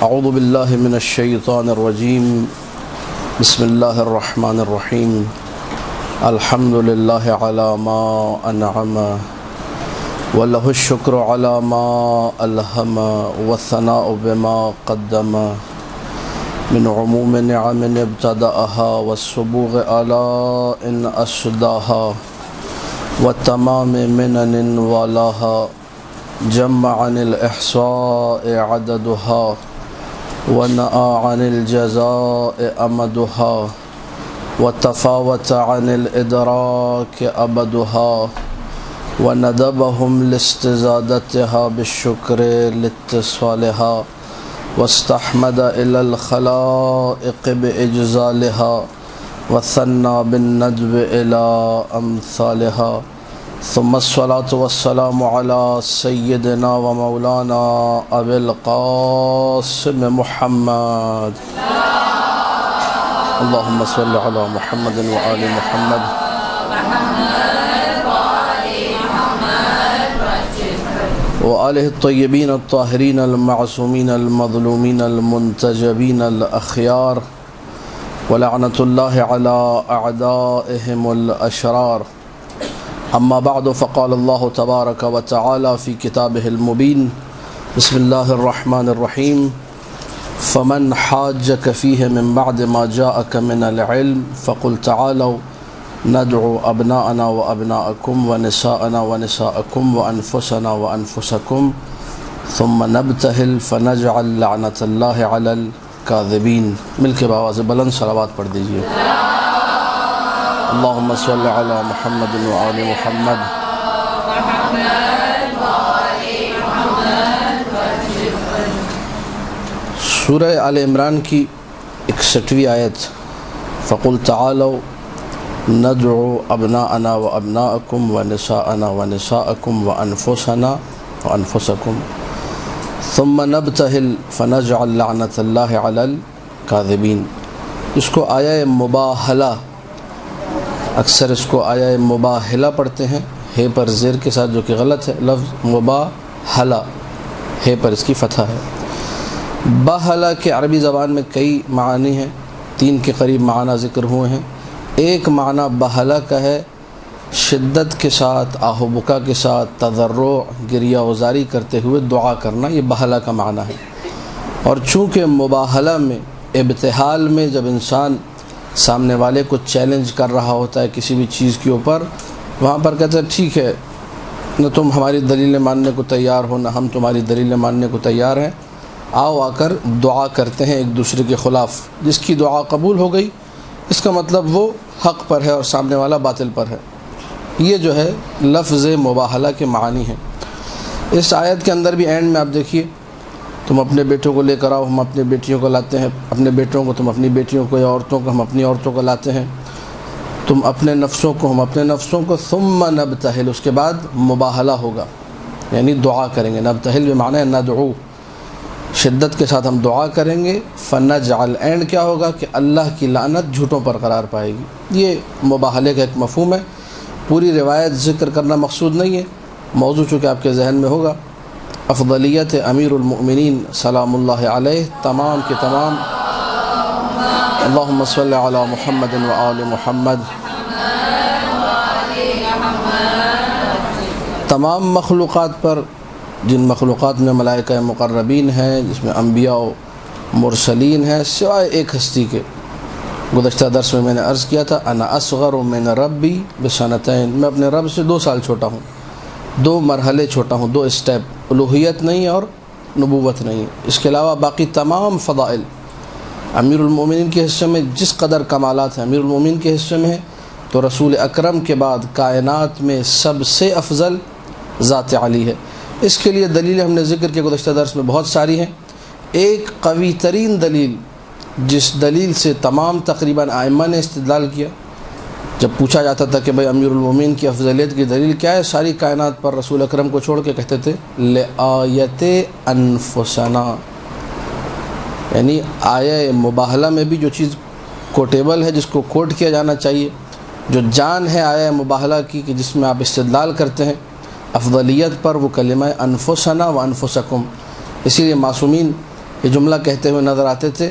اعوذ باللہ من الشیطان الرجیم بسم اللہ الرحمن الرحیم الحمد للہ علی ما انعم ولہ الشکر علی ما الہم والثناء بما قدم من عموم نعم ابتدأها والسبوغ آلاء أسداها والتمام منن والاها جمع عن الإحصاء عددها ونأى عن الجزاء أمدها وتفاوت عن الإدراك أبدها وندبهم لاستزادتها بالشكر لاتصالها واستحمد إلى الخلائق بإجزالها وثنى بالندب إلى أمثالها ثم الصلاة والسلام على سيدنا ومولانا أبي القاسم محمد اللهم صل على محمد وآل محمد وآله الطيبين الطاهرين المعصومين المظلومين المنتجبين الأخيار ولعنة الله على أعدائهم الأشرار أما بعد فقال الله تبارك وتعالى في كتابه المبين بسم الله الرحمن الرحيم فمن حاجك فيه من بعد ما جاءك من العلم فقل تعالوا ندعو أبناءنا وأبناءكم ونساءنا ونساءكم وأنفسنا وأنفسكم ثم نبتهل فنجعل لعنة الله على الكاذبين. مل کے باواز بلند صلوات پڑھ دیجئے. اللهم صل على محمد وآل محمد. سورہ آل عمران کی 61ویں آیت فقل تعالوا ندعو ابناءنا وابناءکم ونساءنا ونساءکم وانفسنا وانفسکم ثم نبتهل فنجعل لعنة الله على الكاذبین. اس کو آیہ مباہلہ، اکثر اس کو آیہ مباہلہ پڑھتے ہیں ہے پر زیر کے ساتھ، جو کہ غلط ہے. لفظ مباہلہ ہے پر اس کی فتح ہے. باہلہ کے عربی زبان میں کئی معانی ہیں، 3 کے قریب معنی ذکر ہوئے ہیں. ایک معنی بہلہ کا ہے شدت کے ساتھ، آہ و بکا کے ساتھ، تضرع، گریہ وزاری کرتے ہوئے دعا کرنا، یہ بہلہ کا معنی ہے. اور چونکہ مباہلہ میں، ابتحال میں، جب انسان سامنے والے کو چیلنج کر رہا ہوتا ہے کسی بھی چیز کے اوپر، وہاں پر کہتا ہے ٹھیک ہے، نہ تم ہماری دلیلیں ماننے کو تیار ہو نہ ہم تمہاری دلیلیں ماننے کو تیار ہیں، آؤ آ کر دعا کرتے ہیں ایک دوسرے کے خلاف. جس کی دعا قبول ہو گئی اس کا مطلب وہ حق پر ہے اور سامنے والا باطل پر ہے. یہ جو ہے لفظ مباہلہ کے معنی ہیں. اس آیت کے اندر بھی اینڈ میں آپ دیکھیے، تم اپنے بیٹوں کو لے کر آؤ، ہم اپنے بیٹیوں کو لاتے ہیں، اپنے بیٹوں کو تم اپنی بیٹیوں کو، یا عورتوں کو ہم اپنی عورتوں کو لاتے ہیں، تم اپنے نفسوں کو ہم اپنے نفسوں کو. ثم نبتہل، اس کے بعد مباہلہ ہوگا، یعنی دعا کریں گے. نبتہل بمعنی ندعو، شدت کے ساتھ ہم دعا کریں گے. فنجعل، اینڈ کیا ہوگا کہ اللہ کی لعنت جھوٹوں پر قرار پائے گی. یہ مباہلے کا ایک مفہوم ہے. پوری روایت ذکر کرنا مقصود نہیں ہے، موضوع چونکہ آپ کے ذہن میں ہوگا. افضلیت امیر المؤمنین سلام اللہ علیہ تمام کے تمام، اللہم صل علی محمد وآل محمد، تمام مخلوقات پر، جن مخلوقات میں ملائکہ مقربین ہیں، جس میں انبیاء و مرسلین ہیں، سوائے ایک ہستی کے. گزشتہ درس میں نے عرض کیا تھا انا اصغر من ربی بسنتین، میں اپنے رب سے 2 سال چھوٹا ہوں، 2 مرحلے چھوٹا ہوں، 2 اسٹیپ. الوہیت نہیں اور نبوت نہیں. اس کے علاوہ باقی تمام فضائل امیر المومنین کے حصے میں جس قدر کمالات ہیں امیر المومنین کے حصے میں ہیں، تو رسول اکرم کے بعد کائنات میں سب سے افضل ذات علی ہے. اس کے لیے دلیلیں ہم نے ذکر کے گزشتہ درس میں بہت ساری ہیں. ایک قوی ترین دلیل، جس دلیل سے تمام تقریباً ائمہ نے استدلال کیا، جب پوچھا جاتا تھا کہ بھئی امیر المومنین کی افضلیت کی دلیل کیا ہے، ساری کائنات پر رسول اکرم کو چھوڑ کے کہتے تھے لآیت انفسنا، یعنی آیہ مباہلہ میں بھی جو چیز کوٹیبل ہے، جس کو کوٹ کیا جانا چاہیے، جو جان ہے آیہ مباہلہ کی کہ جس میں آپ استدلال کرتے ہیں افضلیت پر، وہ کلمہ انفسنا و انفسکم. اسی لیے معصومین یہ جملہ کہتے ہوئے نظر آتے تھے،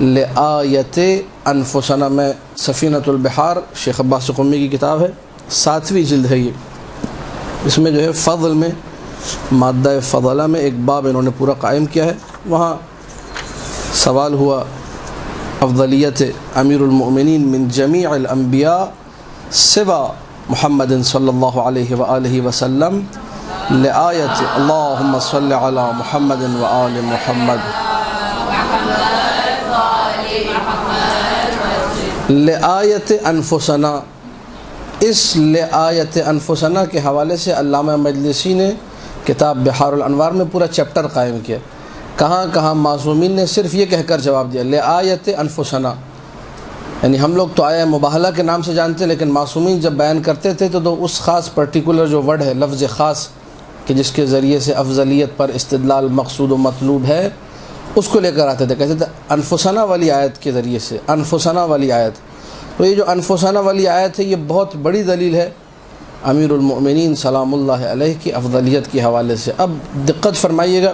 لآیت انفسنا میں سفینۃ البحار شیخ عباس قمی کی کتاب ہے، 7ویں جلد ہے یہ، اس میں جو ہے فضل میں مادہ فضلہ میں ایک باب انہوں نے پورا قائم کیا ہے۔ وہاں سوال ہوا افضلیت امیر المؤمنین من جمیع الانبیاء سوا محمد صلی اللہ علیہ وآلہ وسلم لآیت اللہم صلی علی محمد وآل محمد لآیت انفسنا۔ اس لآیت انفسنا کے حوالے سے علامہ مجلسی نے کتاب بحار الانوار میں پورا چیپٹر قائم کیا، کہاں کہاں معصومین نے صرف یہ کہہ کر جواب دیا لآیت انفسنا، یعنی ہم لوگ تو آیا مباہلہ کے نام سے جانتے، لیکن معصومین جب بیان کرتے تھے تو اس خاص پرٹیکولر جو ورڈ ہے، لفظ خاص کہ جس کے ذریعے سے افضلیت پر استدلال مقصود و مطلوب ہے، اس کو لے کر آتے تھے، کہتے تھے انفسنا والی آیت کے ذریعے سے، انفسنا والی آیت۔ تو یہ جو انفسنا والی آیت ہے یہ بہت بڑی دلیل ہے امیر المؤمنین سلام اللہ علیہ کی افضلیت کے حوالے سے۔ اب دقت فرمائیے گا،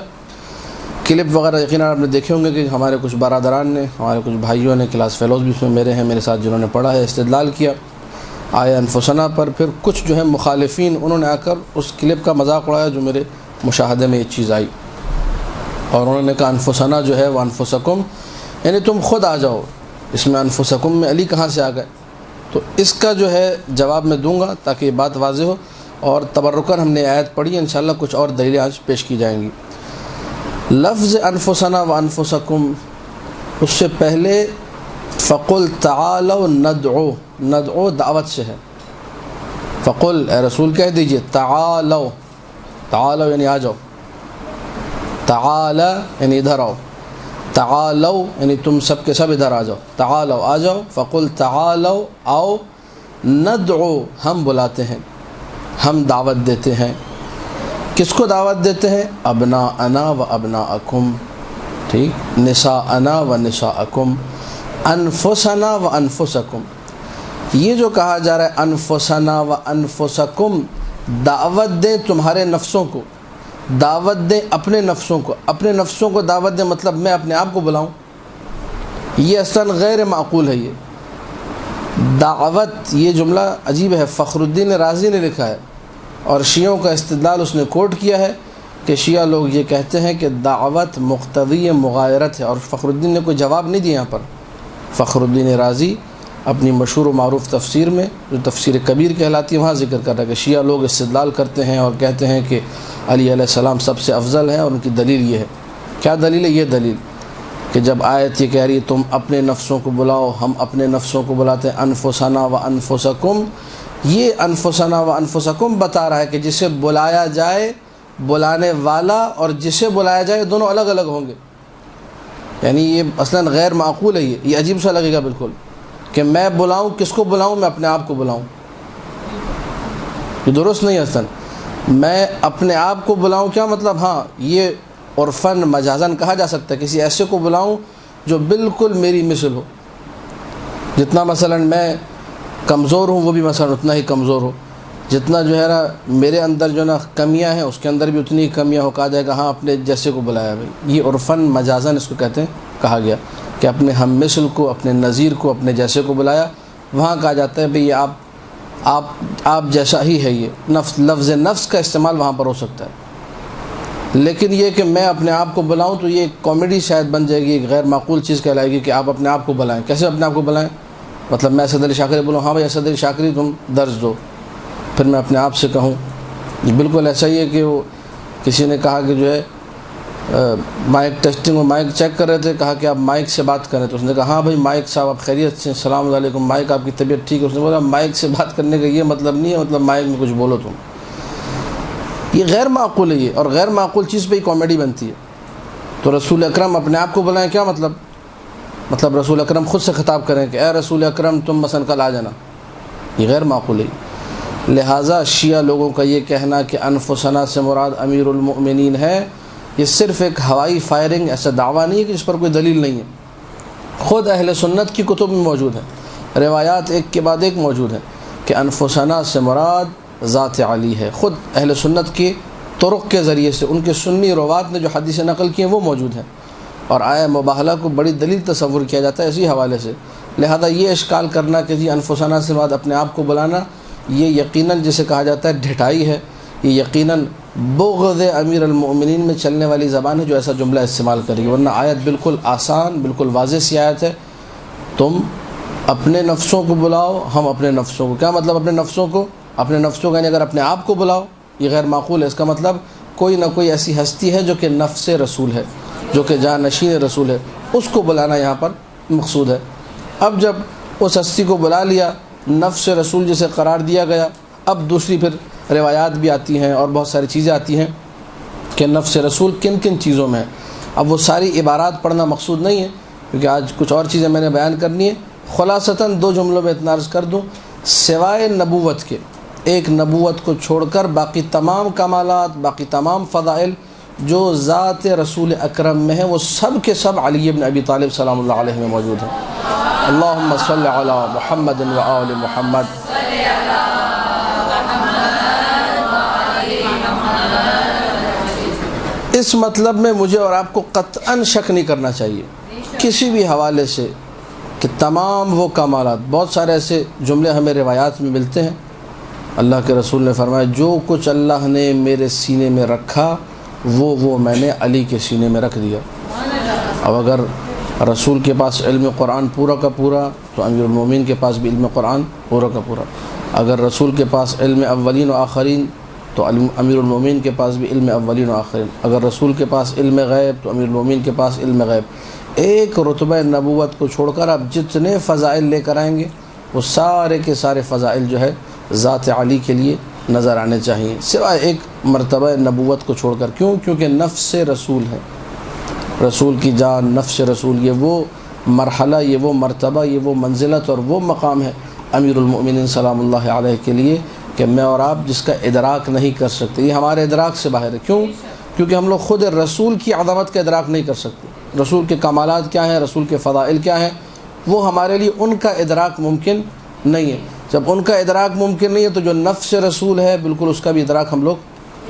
کلپ وغیرہ یقیناً آپ نے دیکھے ہوں گے کہ ہمارے کچھ برادران نے، ہمارے کچھ بھائیوں نے، کلاس فیلوز بھی اس میں میرے ہیں، میرے ساتھ جنہوں نے پڑھا ہے، استدلال کیا آیا انفسنا پر۔ پھر کچھ جو ہے مخالفین انہوں نے آ کر اس کلپ کا مذاق اڑایا جو میرے مشاہدے میں یہ چیز آئی، اور انہوں نے کہا انفسنا جو ہے وہ انفسکم، یعنی تم خود آ جاؤ، اس میں انفسکم میں علی کہاں سے آ گئے؟ تو اس کا جو ہے جواب میں دوں گا تاکہ یہ بات واضح ہو، اور تبرکاً ہم نے آیت پڑھی ہے، انشاءاللہ کچھ اور دلیلیں آج پیش کی جائیں گی۔ لفظ انفسنا و انفسکم، اس سے پہلے فقل تعالوا ندعو، ندعو دعوت سے ہے، فقل اے رسول کہہ دیجئے تعالوا، تعالوا یعنی آ جاؤ، تعالی یعنی ادھر آؤ، تعالوا یعنی تم سب کے سب ادھر آ جاؤ، تعالوا آ جاؤ، فقل تعالوا آؤ، ندعو ہم بلاتے ہیں، ہم دعوت دیتے ہیں، کس کو دعوت دیتے ہیں؟ ابناءنا و ابناءکم، ٹھیک، نساءنا و نساءکم، انفسنا و انفسکم۔ یہ جو کہا جا رہا ہے انفسنا و انفسکم، دعوت دیں تمہارے نفسوں کو، دعوت دیں اپنے نفسوں کو، اپنے نفسوں کو دعوت دیں مطلب میں اپنے آپ کو بلاؤں، یہ اصلاً غیر معقول ہے۔ یہ دعوت، یہ جملہ عجیب ہے، فخر الدین رازی نے لکھا ہے، اور شیعوں کا استدلال اس نے کوٹ کیا ہے کہ شیعہ لوگ یہ کہتے ہیں کہ دعوت مقتضی مغایرت ہے، اور فخر الدین نے کوئی جواب نہیں دیا یہاں پر۔ فخر الدین رازی اپنی مشہور و معروف تفسیر میں جو تفسیر کبیر کہلاتی ہے وہاں ذکر کر رہا ہے کہ شیعہ لوگ استدلال کرتے ہیں اور کہتے ہیں کہ علی علیہ السلام سب سے افضل ہیں، اور ان کی دلیل یہ ہے۔ کیا دلیل ہے؟ یہ دلیل کہ جب آیت یہ کہہ رہی ہے تم اپنے نفسوں کو بلاؤ، ہم اپنے نفسوں کو بلاتے ہیں، انفسنا و انفسکم، یہ انفسنا و انفسکم بتا رہا ہے کہ جسے بلایا جائے، بلانے والا اور جسے بلایا جائے دونوں الگ الگ ہوں گے، یعنی یہ اصلاً غیر معقول ہے۔ یہ عجیب سا لگے گا بالکل کہ میں بلاؤں، کس کو بلاؤں؟ میں اپنے آپ کو بلاؤں، یہ درست نہیں ہے اصلاً۔ میں اپنے آپ کو بلاؤں کیا مطلب؟ ہاں یہ عرفاً مجازاً کہا جا سکتا ہے، کسی ایسے کو بلاؤں جو بالکل میری مثل ہو، جتنا مثلاً میں کمزور ہوں وہ بھی مثلاً اتنا ہی کمزور ہو، جتنا جو ہے نا میرے اندر جو نا کمیاں ہیں اس کے اندر بھی اتنی ہی کمیاں ہو، کہا جائے گا ہاں اپنے جیسے کو بلایا بھائی۔ یہ عرفاً مجازاً اس کو کہتے ہیں، کہا گیا کہ اپنے ہم مثل کو، اپنے نظیر کو، اپنے جیسے کو بلایا۔ وہاں کہا جاتا ہے بھئی یہ آپ جیسا ہی ہے، یہ لفظ نفس کا استعمال وہاں پر ہو سکتا ہے، لیکن یہ کہ میں اپنے آپ کو بلاؤں تو یہ کامیڈی شاید بن جائے گی، ایک غیر معقول چیز کہلائے گی کہ آپ اپنے آپ کو بلائیں۔ کیسے اپنے آپ کو بلائیں؟ مطلب میں اسد علی شاکری بولوں ہاں بھائی اسد علی شاکری تم درج دو، پھر میں اپنے آپ سے کہوں۔ بالکل ایسا ہی ہے کہ وہ کسی نے کہا کہ جو ہے مائک ٹیسٹنگ میں مائک چیک کر رہے تھے، کہا کہ آپ مائک سے بات کریں، تو اس نے کہا ہاں بھائی مائک صاحب آپ خیریت سے؟ السلام علیکم، مائک آپ کی طبیعت ٹھیک ہے؟ اس نے بولا مائک سے بات کرنے کا یہ مطلب نہیں ہے، مطلب مائک میں کچھ بولو تم۔ یہ غیر معقول ہے، یہ اور غیر معقول چیز پہ ہی کامیڈی بنتی ہے۔ تو رسول اکرم اپنے آپ کو بلائیں کیا مطلب؟ مطلب رسول اکرم خود سے خطاب کریں کہ اے رسول اکرم تم مثلا کل آ جانا، یہ غیر معقول ہے۔ لہٰذا شیعہ لوگوں کا یہ کہنا کہ انفسنا سے مراد امیر المؤمنین ہے، یہ صرف ایک ہوائی فائرنگ، ایسا دعویٰ نہیں ہے کہ جس پر کوئی دلیل نہیں ہے۔ خود اہل سنت کی کتب میں موجود ہے، روایات ایک کے بعد ایک موجود ہیں کہ انفسنا سے مراد ذات علی ہے۔ خود اہل سنت کی طرق کے ذریعے سے ان کے سنی روات نے جو حدیث نقل کی ہیں وہ موجود ہیں۔ اور آیہ مباہلہ کو بڑی دلیل تصور کیا جاتا ہے اسی حوالے سے، لہذا یہ اشکال کرنا کہ جی انفسنا سے بعد اپنے آپ کو بلانا، یہ یقیناً جسے کہا جاتا ہے ڈھٹائی ہے، یہ یقیناً بغض امیر المؤمنین میں چلنے والی زبان ہے جو ایسا جملہ استعمال کرے گی، ورنہ آیت بالکل آسان، بالکل واضح سی آیت ہے، تم اپنے نفسوں کو بلاؤ، ہم اپنے نفسوں کو۔ کیا مطلب اپنے نفسوں کو؟ اپنے نفسوں کا یعنی اگر اپنے آپ کو بلاؤ یہ غیر معقول ہے، اس کا مطلب کوئی نہ کوئی ایسی ہستی ہے جو کہ نفس رسول ہے، جو کہ جانشین رسول ہے، اس کو بلانا یہاں پر مقصود ہے۔ اب جب اس ہستی کو بلا لیا، نفس رسول جسے قرار دیا گیا، اب دوسری پھر روایات بھی آتی ہیں اور بہت ساری چیزیں آتی ہیں کہ نفس رسول کن کن چیزوں میں ہے۔ اب وہ ساری عبارات پڑھنا مقصود نہیں ہے کیونکہ آج کچھ اور چیزیں میں نے بیان کرنی ہے، خلاصتاً 2 جملوں میں اتنا عرض کر دوں، سوائے نبوت کے، ایک نبوت کو چھوڑ کر باقی تمام کمالات، باقی تمام فضائل جو ذات رسول اکرم میں ہیں وہ سب کے سب علی بن ابی طالب سلام اللہ علیہ میں موجود ہیں۔ اللہم صلی علی محمد و آل محمد۔ اس مطلب میں مجھے اور آپ کو قطعاً شک نہیں کرنا چاہیے کسی بھی حوالے سے کہ تمام وہ کمالات، بہت سارے ایسے جملے ہمیں روایات میں ملتے ہیں، اللہ کے رسول نے فرمایا جو کچھ اللہ نے میرے سینے میں رکھا وہ میں نے علی کے سینے میں رکھ دیا۔ اب اگر رسول کے پاس علم قرآن پورا کا پورا تو امیر المومنین کے پاس بھی علم قرآن پورا کا پورا، اگر رسول کے پاس علم اولین و آخرین تو امیر المومنین کے پاس بھی علم اولین و آخرین، اگر رسول کے پاس علم غیب تو امیر المومنین کے پاس علم غیب۔ ایک رتبہ نبوت کو چھوڑ کر آپ جتنے فضائل لے کر آئیں گے وہ سارے کے سارے فضائل جو ہے ذات علی کے لیے نظر آنے چاہیے، سوائے ایک مرتبہ نبوت کو چھوڑ کر۔ کیوں؟ کیونکہ نفس رسول ہے، رسول کی جان، نفس رسول، یہ وہ مرحلہ، یہ وہ مرتبہ، یہ وہ منزلت اور وہ مقام ہے امیر المؤمنین سلام اللہ علیہ کے لیے کہ میں اور آپ جس کا ادراک نہیں کر سکتے، یہ ہمارے ادراک سے باہر ہے۔ کیوں؟ کیونکہ ہم لوگ خود رسول کی عظمت کا ادراک نہیں کر سکتے، رسول کے کمالات کیا ہیں، رسول کے فضائل کیا ہیں، وہ ہمارے لیے ان کا ادراک ممکن نہیں ہے۔ جب ان کا ادراک ممکن نہیں ہے تو جو نفس رسول ہے بالکل اس کا بھی ادراک ہم لوگ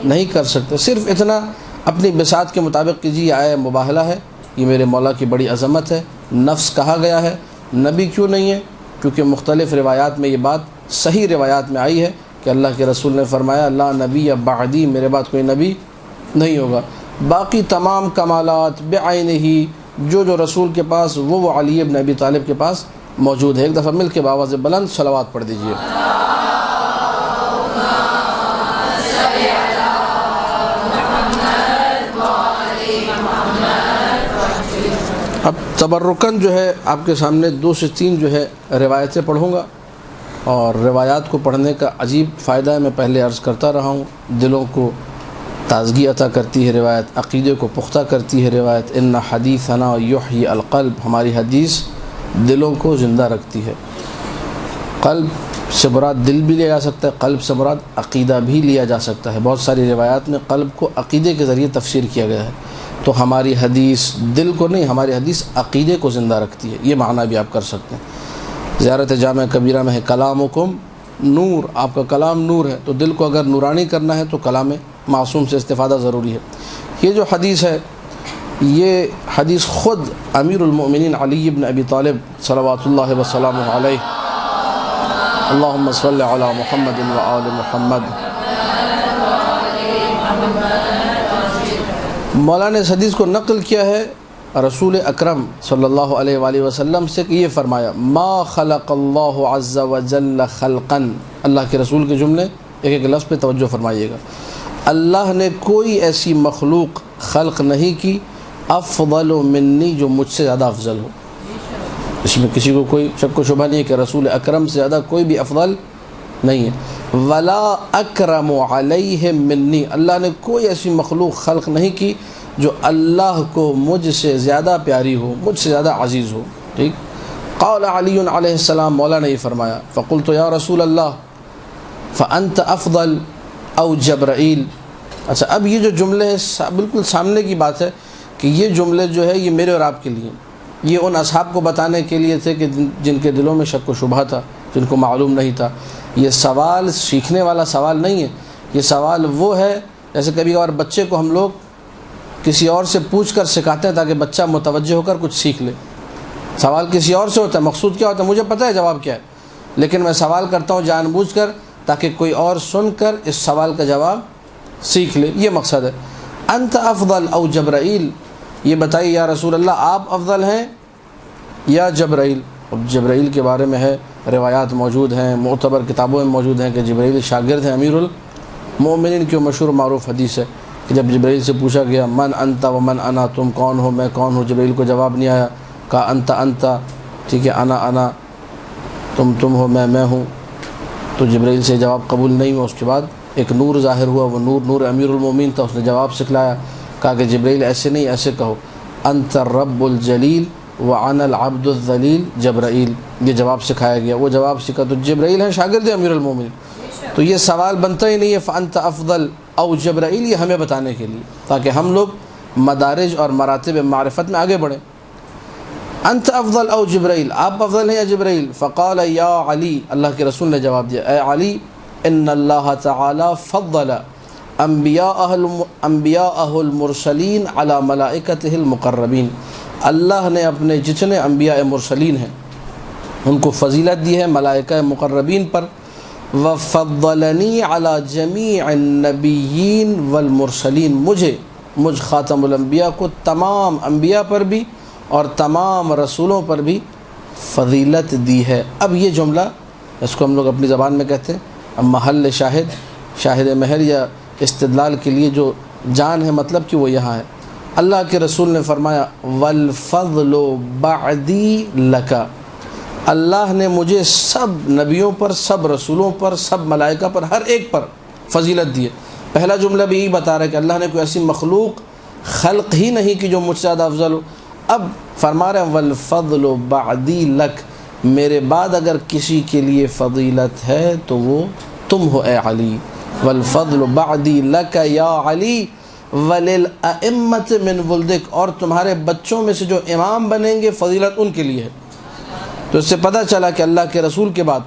نہیں کر سکتے۔ صرف اتنا اپنی بساط کے مطابق کیجیے، یہ آیہ مباہلہ ہے، یہ میرے مولا کی بڑی عظمت ہے، نفس کہا گیا ہے، نبی کیوں نہیں ہے؟ کیونکہ مختلف روایات میں یہ بات صحیح روایات میں آئی ہے کہ اللہ کے رسول نے فرمایا لا نبی بعدی، میرے بعد کوئی نبی نہیں ہوگا۔ باقی تمام کمالات بعینہ جو رسول کے پاس وہ علی بن ابی طالب کے پاس موجود ہے۔ ایک دفعہ مل کے بآواز بلند صلوات پڑھ دیجئے۔ اب تبرکن جو ہے آپ کے سامنے 2 سے 3 جو ہے روایتیں پڑھوں گا، اور روایات کو پڑھنے کا عجیب فائدہ ہے، میں پہلے عرض کرتا رہا ہوں، دلوں کو تازگی عطا کرتی ہے روایت، عقیدے کو پختہ کرتی ہے روایت۔ ان حدیثنا یحیی القلب، ہماری حدیث دلوں کو زندہ رکھتی ہے۔ قلب سے مراد دل بھی لیا جا سکتا ہے، قلب سے مراد عقیدہ بھی لیا جا سکتا ہے۔ بہت ساری روایات میں قلب کو عقیدے کے ذریعے تفسیر کیا گیا ہے، تو ہماری حدیث دل کو نہیں، ہماری حدیث عقیدے کو زندہ رکھتی ہے، یہ معنی بھی آپ کر سکتے ہیں۔ زیارت جامع کبیرہ میں ہے کلامکم نور، آپ کا کلام نور ہے، تو دل کو اگر نورانی کرنا ہے تو کلام معصوم سے استفادہ ضروری ہے۔ یہ جو حدیث ہے یہ حدیث خود امیر المؤمنین علی بن ابی طالب صلوات اللہ وسلامہ علیہ، اللہم صلی علی محمد و آل محمد۔ مولا نے اس حدیث کو نقل کیا ہے رسول اکرم صلی اللہ علیہ وآلہ وسلم سے کہ یہ فرمایا ما خلق اللہ عز وجل خلقا، اللہ کے رسول کے جملے ایک ایک لفظ پہ توجہ فرمائیے گا، اللہ نے کوئی ایسی مخلوق خلق نہیں کی افضل منی، جو مجھ سے زیادہ افضل ہو۔ اس میں کسی کو کوئی شک و شبہ نہیں ہے کہ رسول اکرم سے زیادہ کوئی بھی افضل نہیں ہے۔ ولا اکرم علیہ منی، اللہ نے کوئی ایسی مخلوق خلق نہیں کی جو اللہ کو مجھ سے زیادہ پیاری ہو، مجھ سے زیادہ عزیز ہو۔ ٹھیک۔ قال علی علیہ السلام، مولا نے یہ فرمایا فقلت یا رسول اللہ فانت افضل او جبرائیل۔ اچھا، اب یہ جو جملے ہیں بالکل سامنے کی بات ہے کہ یہ جملے جو ہے یہ میرے اور آپ کے لیے، یہ ان اصحاب کو بتانے کے لیے تھے کہ جن کے دلوں میں شک و شبہ تھا، جن کو معلوم نہیں تھا۔ یہ سوال سیکھنے والا سوال نہیں ہے، یہ سوال وہ ہے جیسے کبھی کبھار بچے کو ہم لوگ کسی اور سے پوچھ کر سکھاتے ہیں تاکہ بچہ متوجہ ہو کر کچھ سیکھ لے۔ سوال کسی اور سے ہوتا ہے، مقصود کیا ہوتا ہے مجھے پتہ ہے جواب کیا ہے، لیکن میں سوال کرتا ہوں جان بوجھ کر تاکہ کوئی اور سن کر اس سوال کا جواب سیکھ لے، یہ مقصد ہے۔ انت افضل او جبرائیل، یہ بتائیے یا رسول اللہ آپ افضل ہیں یا جبرائیل؟ اب جبرائیل کے بارے میں ہے روایات موجود ہیں، معتبر کتابوں میں موجود ہیں کہ جبرائیل شاگرد ہیں امیر المومنین کی، مشہور معروف حدیث ہے کہ جب جبرائیل سے پوچھا گیا من انت و من انا، تم کون ہو میں کون ہوں، جبرائیل کو جواب نہیں آیا، کہا انت انت، ٹھیک ہے، انا تم ہو میں ہوں، تو جبرائیل سے جواب قبول نہیں ہوا۔ اس کے بعد ایک نور ظاہر ہوا، وہ نور امیر المومنین تھا، اس نے جواب سکھلایا، کہا کہ جبرائیل ایسے نہیں، ایسے کہو انت الرب الجلیل وعن العبد الذلیل جبرائیل، یہ جواب سکھایا گیا، وہ جواب سکھا، تو جبرائیل ہیں شاگرد امیر المومنین، تو یہ سوال بنتا ہی نہیں ہے فانت افضل او جبرائیل، یہ ہمیں بتانے کے لیے تاکہ ہم لوگ مدارج اور مراتب معرفت میں آگے بڑھیں۔ انت افضل او جبرائیل، آپ افضل ہیں یا جبرائیل؟ فقال یا علی، اللہ کے رسول نے جواب دیا، اے علی ان اللہ تعالی فضل انبیاءہ المرسلین علی ملائکتہ المقربین، اللہ نے اپنے جتنے انبیاء مرسلین ہیں ان کو فضیلت دی ہے ملائکہ مقربین پر، وفضلنی علی جمیع النبیین والمرسلین، مجھ خاتم الانبیاء کو تمام انبیاء پر بھی اور تمام رسولوں پر بھی فضیلت دی ہے۔ اب یہ جملہ، اس کو ہم لوگ اپنی زبان میں کہتے ہیں، اب محل شاہد مہر یا استدلال کے لیے جو جان ہے مطلب کہ وہ یہاں ہے۔ اللہ کے رسول نے فرمایا والفضل بعدی لک، اللہ نے مجھے سب نبیوں پر، سب رسولوں پر، سب ملائکہ پر، ہر ایک پر فضیلت دی ہے۔ پہلا جملہ بھی یہی بتا رہا ہے کہ اللہ نے کوئی ایسی مخلوق خلق ہی نہیں کہ جو مجھ سے زیادہ افضل ہو۔ اب فرما رہے ہیں والفضل بعدی لک، میرے بعد اگر کسی کے لیے فضیلت ہے تو وہ تم ہو اے علی، والفضل بعدی لک یا علی وللائمۃ من ولدک، اور تمہارے بچوں میں سے جو امام بنیں گے فضیلت ان کے لیے ہے۔ تو اس سے پتہ چلا کہ اللہ کے رسول کے بعد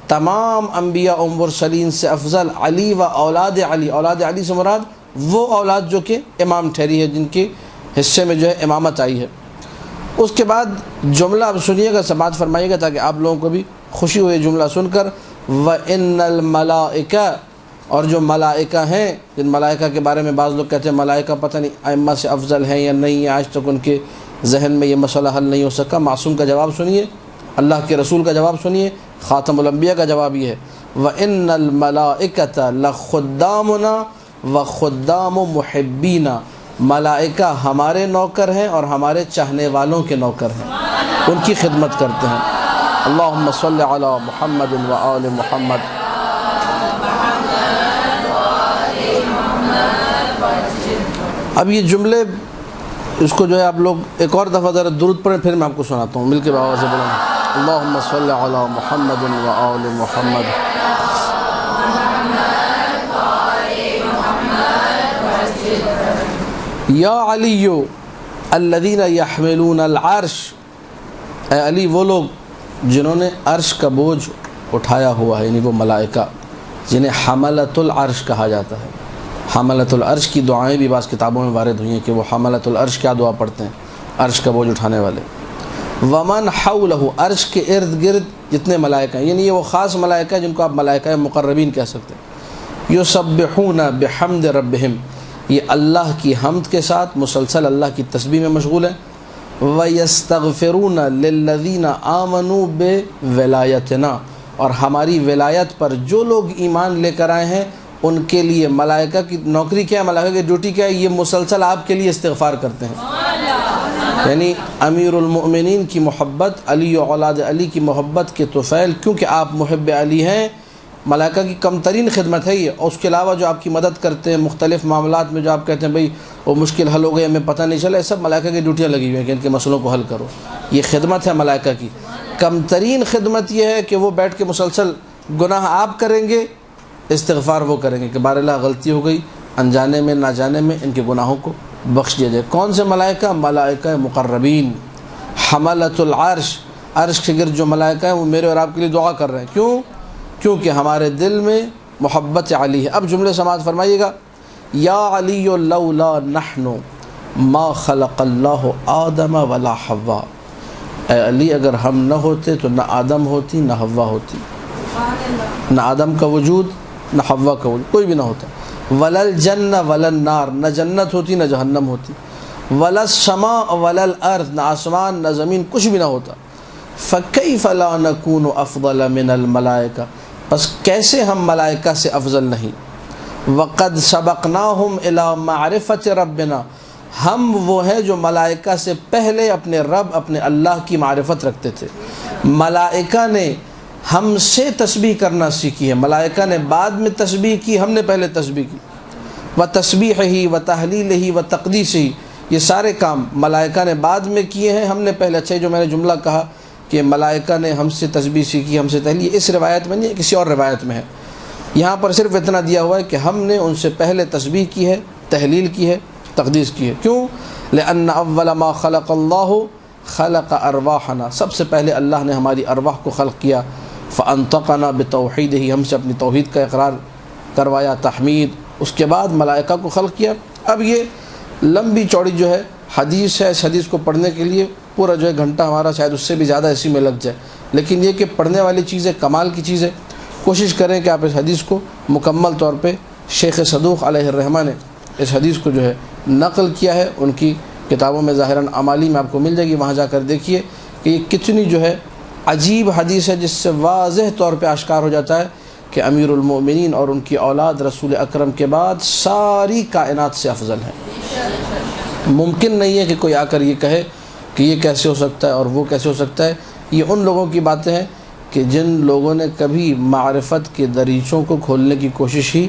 تمام انبیاء و مرسلین سے افضل علی و اولاد علی، اولاد علی سے مراد وہ اولاد جو کہ امام ٹھہری ہے، جن کے حصے میں جو ہے امامت آئی ہے۔ اس کے بعد جملہ اب سنیے گا، سماعت فرمائیے گا تاکہ آپ لوگوں کو بھی خوشی ہوئی جملہ سن کر۔ وَإِنَّ الْمَلَائِكَةَ، اور جو ملائکہ ہیں، جن ملائکہ کے بارے میں بعض لوگ کہتے ہیں ملائکہ پتہ نہیں ائمہ سے افضل ہیں یا نہیں ہے، آج تک ان کے ذہن میں یہ مسئلہ حل نہیں ہو سکا۔ معصوم کا جواب سنیے، اللہ کے رسول کا جواب سنیے، خاتم الانبیاء کا جواب یہ ہے وَإِنَّ الْمَلَائِكَةَ لَخُدَّامُنَا وَخُدَّامُ مُحِبِّينَ، ملائکہ ہمارے نوکر ہیں اور ہمارے چاہنے والوں کے نوکر ہیں، ان کی خدمت کرتے ہیں۔ اللہم صلی علی محمد و آل محمد۔ اب یہ جملے اس کو جو ہے آپ لوگ ایک اور دفعہ ذرا درود پڑھیں، پھر میں آپ کو سناتا ہوں، مل کے آواز سے بولیں اللہم صلی علی محمد و آل محمد۔ یا علی الذین یحملون العرش، اے علی وہ لوگ جنہوں نے عرش کا بوجھ اٹھایا ہوا ہے، یعنی وہ ملائکہ جنہیں حملۃ العرش کہا جاتا ہے۔ حملۃ العرش کی دعائیں بھی بعض کتابوں میں وارد ہوئی ہیں کہ وہ حملۃ العرش کیا دعا پڑھتے ہیں، عرش کا بوجھ اٹھانے والے۔ ومن حولہ، عرش کے ارد گرد جتنے ملائکہ ہیں، یعنی یہ وہ خاص ملائکہ ہیں جن کو آپ ملائکہ مقربین کہہ سکتے ہیں۔ یسبحون بحمد ربہم، یہ اللہ کی حمد کے ساتھ مسلسل اللہ کی تسبیح میں مشغول ہیں۔ وَيَسْتَغْفِرُونَ لِلَّذِينَ آمَنُوا بِوِلَایَتِنَا، اور ہماری ولایت پر جو لوگ ایمان لے کر آئے ہیں ان کے لیے ملائکہ کی نوکری کیا ہے، ملائکہ کی ڈیوٹی کیا ہے، یہ مسلسل آپ کے لیے استغفار کرتے ہیں۔ یعنی امیر المؤمنین کی محبت، علی و اولاد علی کی محبت کے طفیل، کیونکہ آپ محب علی ہیں، ملائکہ کی کم ترین خدمت ہے یہ، اور اس کے علاوہ جو آپ کی مدد کرتے ہیں مختلف معاملات میں، جو آپ کہتے ہیں بھئی وہ مشکل حل ہو گئی ہمیں پتہ نہیں چلا، یہ سب ملائکہ کی ڈیوٹیاں لگی ہوئی ہیں کہ ان کے مسئلوں کو حل کرو، یہ خدمت ہے ملائکہ کی۔ کم ترین خدمت یہ ہے کہ وہ بیٹھ کے مسلسل گناہ آپ کریں گے، استغفار وہ کریں گے کہ بار اللہ غلطی ہو گئی، انجانے میں نہ جانے میں ان کے گناہوں کو بخش دیا جائے۔ کون سے ملائکہ؟ ملائکہ مقربین، حملۃ العرش، عرش کے گرد جو ملائکہ ہیں وہ میرے اور آپ کے لیے دعا کر رہے ہیں۔ کیوں؟ کیونکہ ہمارے دل میں محبت علی ہے۔ اب جملے سماعت فرمائیے گا۔ یا علی لولا نحن ما خلق اللہ آدم ولا حوا، اے علی اگر ہم نہ ہوتے تو نہ آدم ہوتی نہ حوا ہوتی، نہ آدم کا وجود نہ حوا کا وجود، کوئی بھی نہ ہوتا، ولا الجنہ ولا النار، نہ جنت ہوتی نہ جہنم ہوتی، ولا السماء ولا الارض، نہ آسمان نہ زمین، کچھ بھی نہ ہوتا، فکیف لا نکون افضل من الملائکہ، بس کیسے ہم ملائکہ سے افضل نہیں، وقد سبقناہم الی معرفت ربنا، ہم وہ ہیں جو ملائکہ سے پہلے اپنے رب اپنے اللہ کی معرفت رکھتے تھے، ملائکہ نے ہم سے تسبیح کرنا سیکھی ہے، ملائکہ نے بعد میں تسبیح کی، ہم نے پہلے تسبیح کی، وتسبیحہ وتہلیلہ وتقدیسہ، یہ سارے کام ملائکہ نے بعد میں کیے ہیں، ہم نے پہلے۔ اچھا جو میں نے جملہ کہا کہ ملائکہ نے ہم سے تسبیح سیکھی، ہم سے تحلیل، اس روایت میں نہیں، کسی اور روایت میں ہے، یہاں پر صرف اتنا دیا ہوا ہے کہ ہم نے ان سے پہلے تسبیح کی ہے، تحلیل کی ہے، تقدیس کی ہے۔ کیوں؟ لأن اول ما خلق اللہ خلق ارواحنا، سب سے پہلے اللہ نے ہماری ارواح کو خلق کیا، فانطقنا بتوحیدہ، ہم سے اپنی توحید کا اقرار کروایا، تحمید، اس کے بعد ملائکہ کو خلق کیا۔ اب یہ لمبی چوڑی جو ہے حدیث ہے، اس حدیث کو پڑھنے کے لیے پورا جو ہے گھنٹہ ہمارا شاید اس سے بھی زیادہ اسی میں لگ جائے، لیکن یہ کہ پڑھنے والی چیز ہے، کمال کی چیز ہے۔ کوشش کریں کہ آپ اس حدیث کو مکمل طور پہ، شیخ صدوق علیہ الرحمہ نے اس حدیث کو جو ہے نقل کیا ہے، ان کی کتابوں میں ظاہراً اعمالی میں آپ کو مل جائے گی، وہاں جا کر دیکھیے کہ یہ کتنی جو ہے عجیب حدیث ہے، جس سے واضح طور پہ آشکار ہو جاتا ہے کہ امیر المؤمنین اور ان کی اولاد رسول اکرم کے بعد ساری کائنات سے افضل ہیں۔ ممکن نہیں ہے کہ کوئی آ کر یہ کہے کہ یہ کیسے ہو سکتا ہے اور وہ کیسے ہو سکتا ہے۔ یہ ان لوگوں کی باتیں ہیں کہ جن لوگوں نے کبھی معرفت کے دریچوں کو کھولنے کی کوشش ہی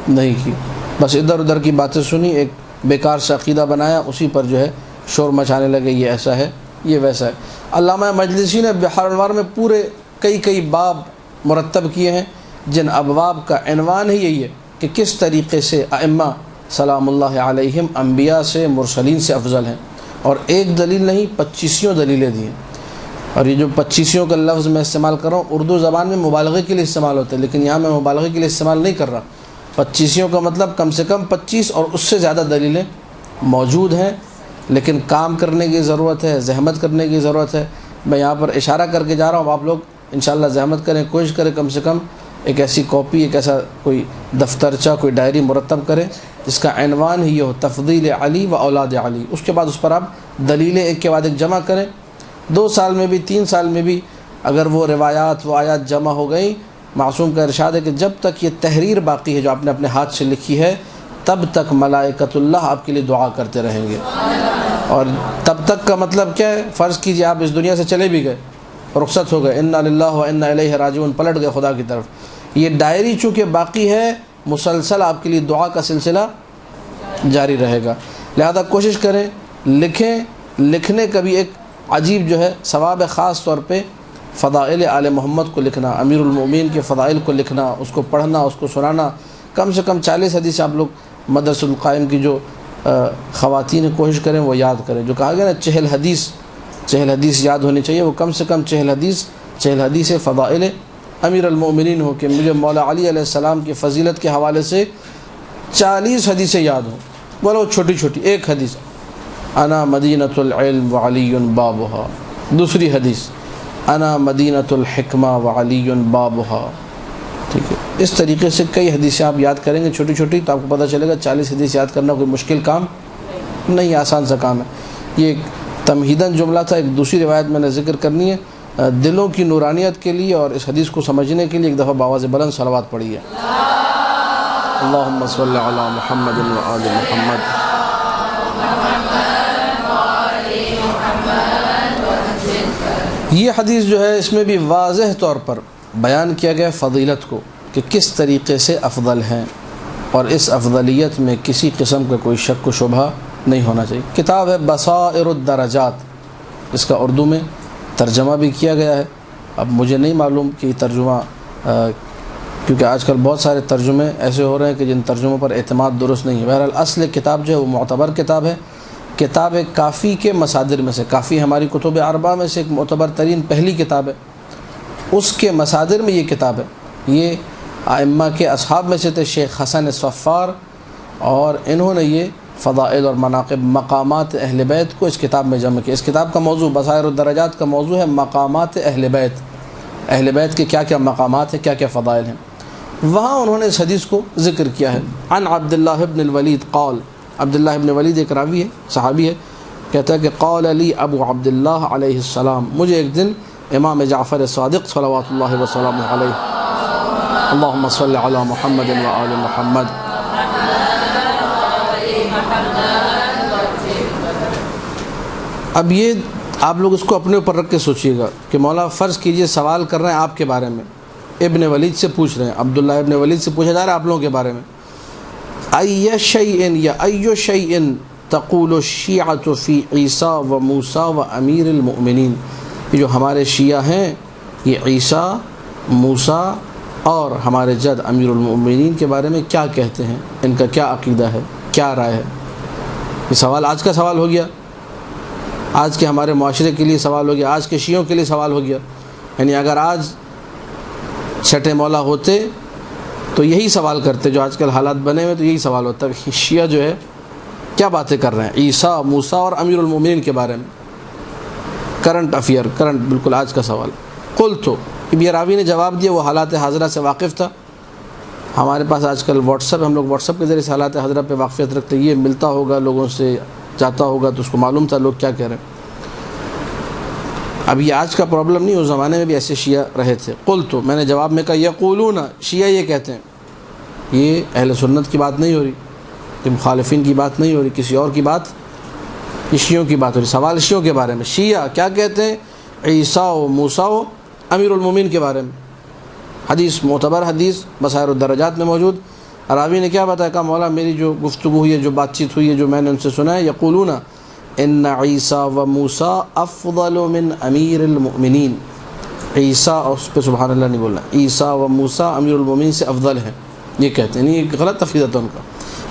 نہیں کی، بس ادھر ادھر کی باتیں سنی، ایک بیکار سا عقیدہ بنایا، اسی پر جو ہے شور مچانے لگے، یہ ایسا ہے یہ ویسا ہے۔ علامہ مجلسی نے بحار الانوار میں پورے کئی باب مرتب کیے ہیں، جن ابواب کا عنوان ہی یہی ہے کہ کس طریقے سے ائمہ سلام اللہ علیہم انبیاء سے، مرسلین سے افضل ہیں، اور ایک دلیل نہیں 25 دلیلیں دی ہیں۔ اور یہ جو 25 کا لفظ میں استعمال کر رہا ہوں، اردو زبان میں مبالغے کے لیے استعمال ہوتا ہے، لیکن یہاں میں مبالغے کے لیے استعمال نہیں کر رہا۔ 25 کا مطلب کم سے کم 25 اور اس سے زیادہ دلیلیں موجود ہیں، لیکن کام کرنے کی ضرورت ہے، زحمت کرنے کی ضرورت ہے۔ میں یہاں پر اشارہ کر کے جا رہا ہوں، آپ لوگ انشاءاللہ زحمت کریں، کوشش کریں، کم سے کم ایک ایسی کاپی، ایک ایسا کوئی دفترچہ، کوئی ڈائری مرتب کریں جس کا عنوان ہی ہو تفضیل علی و اولاد علی، اس کے بعد اس پر آپ دلیلیں ایک کے بعد ایک جمع کریں۔ 2 سال میں بھی 3 سال میں بھی اگر وہ روایات وہ آیات جمع ہو گئیں، معصوم کا ارشاد ہے کہ جب تک یہ تحریر باقی ہے جو آپ نے اپنے ہاتھ سے لکھی ہے، تب تک ملائکۃ اللہ آپ کے لیے دعا کرتے رہیں گے۔ اور تب تک کا مطلب کیا ہے؟ فرض کیجئے آپ اس دنیا سے چلے بھی گئے، رخصت ہو گئے، انا للہ و انا الیہ راجعون، پلٹ گئے خدا کی طرف، یہ ڈائری چونکہ باقی ہے، مسلسل آپ کے لیے دعا کا سلسلہ جاری رہے گا۔ لہذا کوشش کریں، لکھیں، لکھنے کا بھی ایک عجیب جو ہے ثواب ہے، خاص طور پہ فضائل آل محمد کو لکھنا، امیر المؤمنین کے فضائل کو لکھنا، اس کو پڑھنا، اس کو سنانا۔ کم سے کم 40 حدیث آپ لوگ مدرسۃ القائم کی جو خواتین کوشش کریں وہ یاد کریں، جو کہا گیا نا 40 حدیث یاد ہونی چاہیے، وہ کم سے کم 40 حدیث فضائل امیر المؤمنین ہو، کہ مجھے مولا علی علیہ السلام کی فضیلت کے حوالے سے 40 حدیثیں یاد ہوں، بولو چھوٹی چھوٹی، ایک حدیث انا مدینۃ العلم وعلی بابھا، دوسری حدیث انا مدینۃ الحکمہ وعلی بابھا، ٹھیک ہے۔ اس طریقے سے کئی حدیثیں آپ یاد کریں گے چھوٹی چھوٹی، تو آپ کو پتہ چلے گا 40 حدیث یاد کرنا کوئی مشکل کام نہیں، آسان سا کام ہے۔ یہ ایک تمہیداً جملہ تھا، ایک دوسری روایت میں نے ذکر کرنی ہے، دلوں کی نورانیت کے لیے اور اس حدیث کو سمجھنے کے لیے ایک دفعہ بآواز بلند صلوات پڑھی ہے۔ اللہم صلی علی محمد و آل محمد۔ یہ حدیث جو ہے اس میں بھی واضح طور پر بیان کیا گیا فضیلت کو، کہ کس طریقے سے افضل ہیں، اور اس افضلیت میں کسی قسم کا کوئی شک و شبہ نہیں ہونا چاہیے۔ کتاب ہے بصائر الدرجات، اس کا اردو میں ترجمہ بھی کیا گیا ہے۔ اب مجھے نہیں معلوم کہ یہ ترجمہ، کیونکہ آج کل بہت سارے ترجمے ایسے ہو رہے ہیں کہ جن ترجموں پر اعتماد درست نہیں ہے۔ بہرحال اصل کتاب جو ہے وہ معتبر کتاب ہے، کتاب کافی کے مصادر میں سے، کافی ہماری کتب اربعہ میں سے ایک معتبر ترین پہلی کتاب ہے، اس کے مصادر میں یہ کتاب ہے۔ یہ ائمہ کے اصحاب میں سے تھے شیخ حسن صفار، اور انہوں نے یہ فضائل اور مناقب مقامات اہل بیت کو اس کتاب میں جمع کیا۔ اس کتاب کا موضوع بصائر الدرجات کا موضوع ہے مقامات اہل بیت، اہل بیت کے کیا کیا مقامات ہیں، کیا کیا فضائل ہیں۔ وہاں انہوں نے اس حدیث کو ذکر کیا ہے۔ عن عبداللہ ابن الولید قال، عبداللہ ابن ولید ایک راوی ہے، صحابی ہے، کہتا ہے کہ قال علی ابو عبداللہ علیہ السلام، مجھے ایک دن امام جعفر صادق صلوات اللہ وسلم علیہ، اللہم صلی علی محمد و آل محمد۔ اب یہ آپ لوگ اس کو اپنے اوپر رکھ کے سوچئے گا کہ مولا فرض کیجئے سوال کر رہے ہیں آپ کے بارے میں، ابن ولید سے پوچھ رہے ہیں، عبداللہ ابن ولید سے پوچھا جا رہا ہے آپ لوگوں کے بارے میں، ای شیء یا ای شیء تقول الشیعۃ فی عیسیٰ و موسیٰ و امیر المؤمنین، یہ جو ہمارے شیعہ ہیں یہ عیسیٰ، موسیٰ اور ہمارے جد امیر المؤمنین کے بارے میں کیا کہتے ہیں، ان کا کیا عقیدہ ہے، کیا رائے ہے۔ یہ سوال آج کا سوال ہو گیا، آج کے ہمارے معاشرے کے لیے سوال ہو گیا، آج کے شیعوں کے لیے سوال ہو گیا۔ یعنی اگر آج چھٹے مولا ہوتے تو یہی سوال کرتے، جو آج کل حالات بنے ہوئے تو یہی سوال ہوتا ہے کہ شیعہ جو ہے کیا باتیں کر رہے ہیں عیسیٰ، موسیٰ اور امیر المؤمنین کے بارے میں، کرنٹ افیئر، کرنٹ بالکل آج کا سوال۔ قلت، اب یہ راوی نے جواب دیا، وہ حالات حاضرہ سے واقف تھا۔ ہمارے پاس آج کل واٹس ایپ، ہم لوگ واٹس ایپ کے ذریعے سے حالات حاضرہ پہ واقفیت رکھتے ہیں، یہ ملتا ہوگا لوگوں سے، جاتا ہوگا تو اس کو معلوم تھا لوگ کیا کہہ رہے ہیں۔ اب یہ آج کا پرابلم نہیں، اس زمانے میں بھی ایسے شیعہ رہے تھے۔ قلت، میں نے جواب میں کہا یقولون، شیعہ یہ کہتے ہیں، یہ اہل سنت کی بات نہیں ہو رہی، یہ مخالفین کی بات نہیں ہو رہی، کسی اور کی بات، یہ شیعوں کی بات ہو رہی، سوال شیعوں کے بارے میں۔ شیعہ کیا کہتے ہیں عیسیٰ و موسیٰ و امیر المؤمنین کے بارے میں۔ حدیث معتبر حدیث بصائر الدرجات میں موجود۔ راوی نے کیا بتایا، کہا مولا میری جو گفتگو ہوئی ہے، جو بات چیت ہوئی ہے، جو میں نے ان سے سنا ہے، یقولون ان عیسیٰ و موسیٰ افضل من امیر المؤمنین، عیسیٰ، اور اس پہ سبحان اللہ نہیں بولنا، عیسیٰ و موسیٰ امیر المؤمنین سے افضل ہیں، یہ کہتے ہیں، نہیں غلط عقیدہ ہے ان کا۔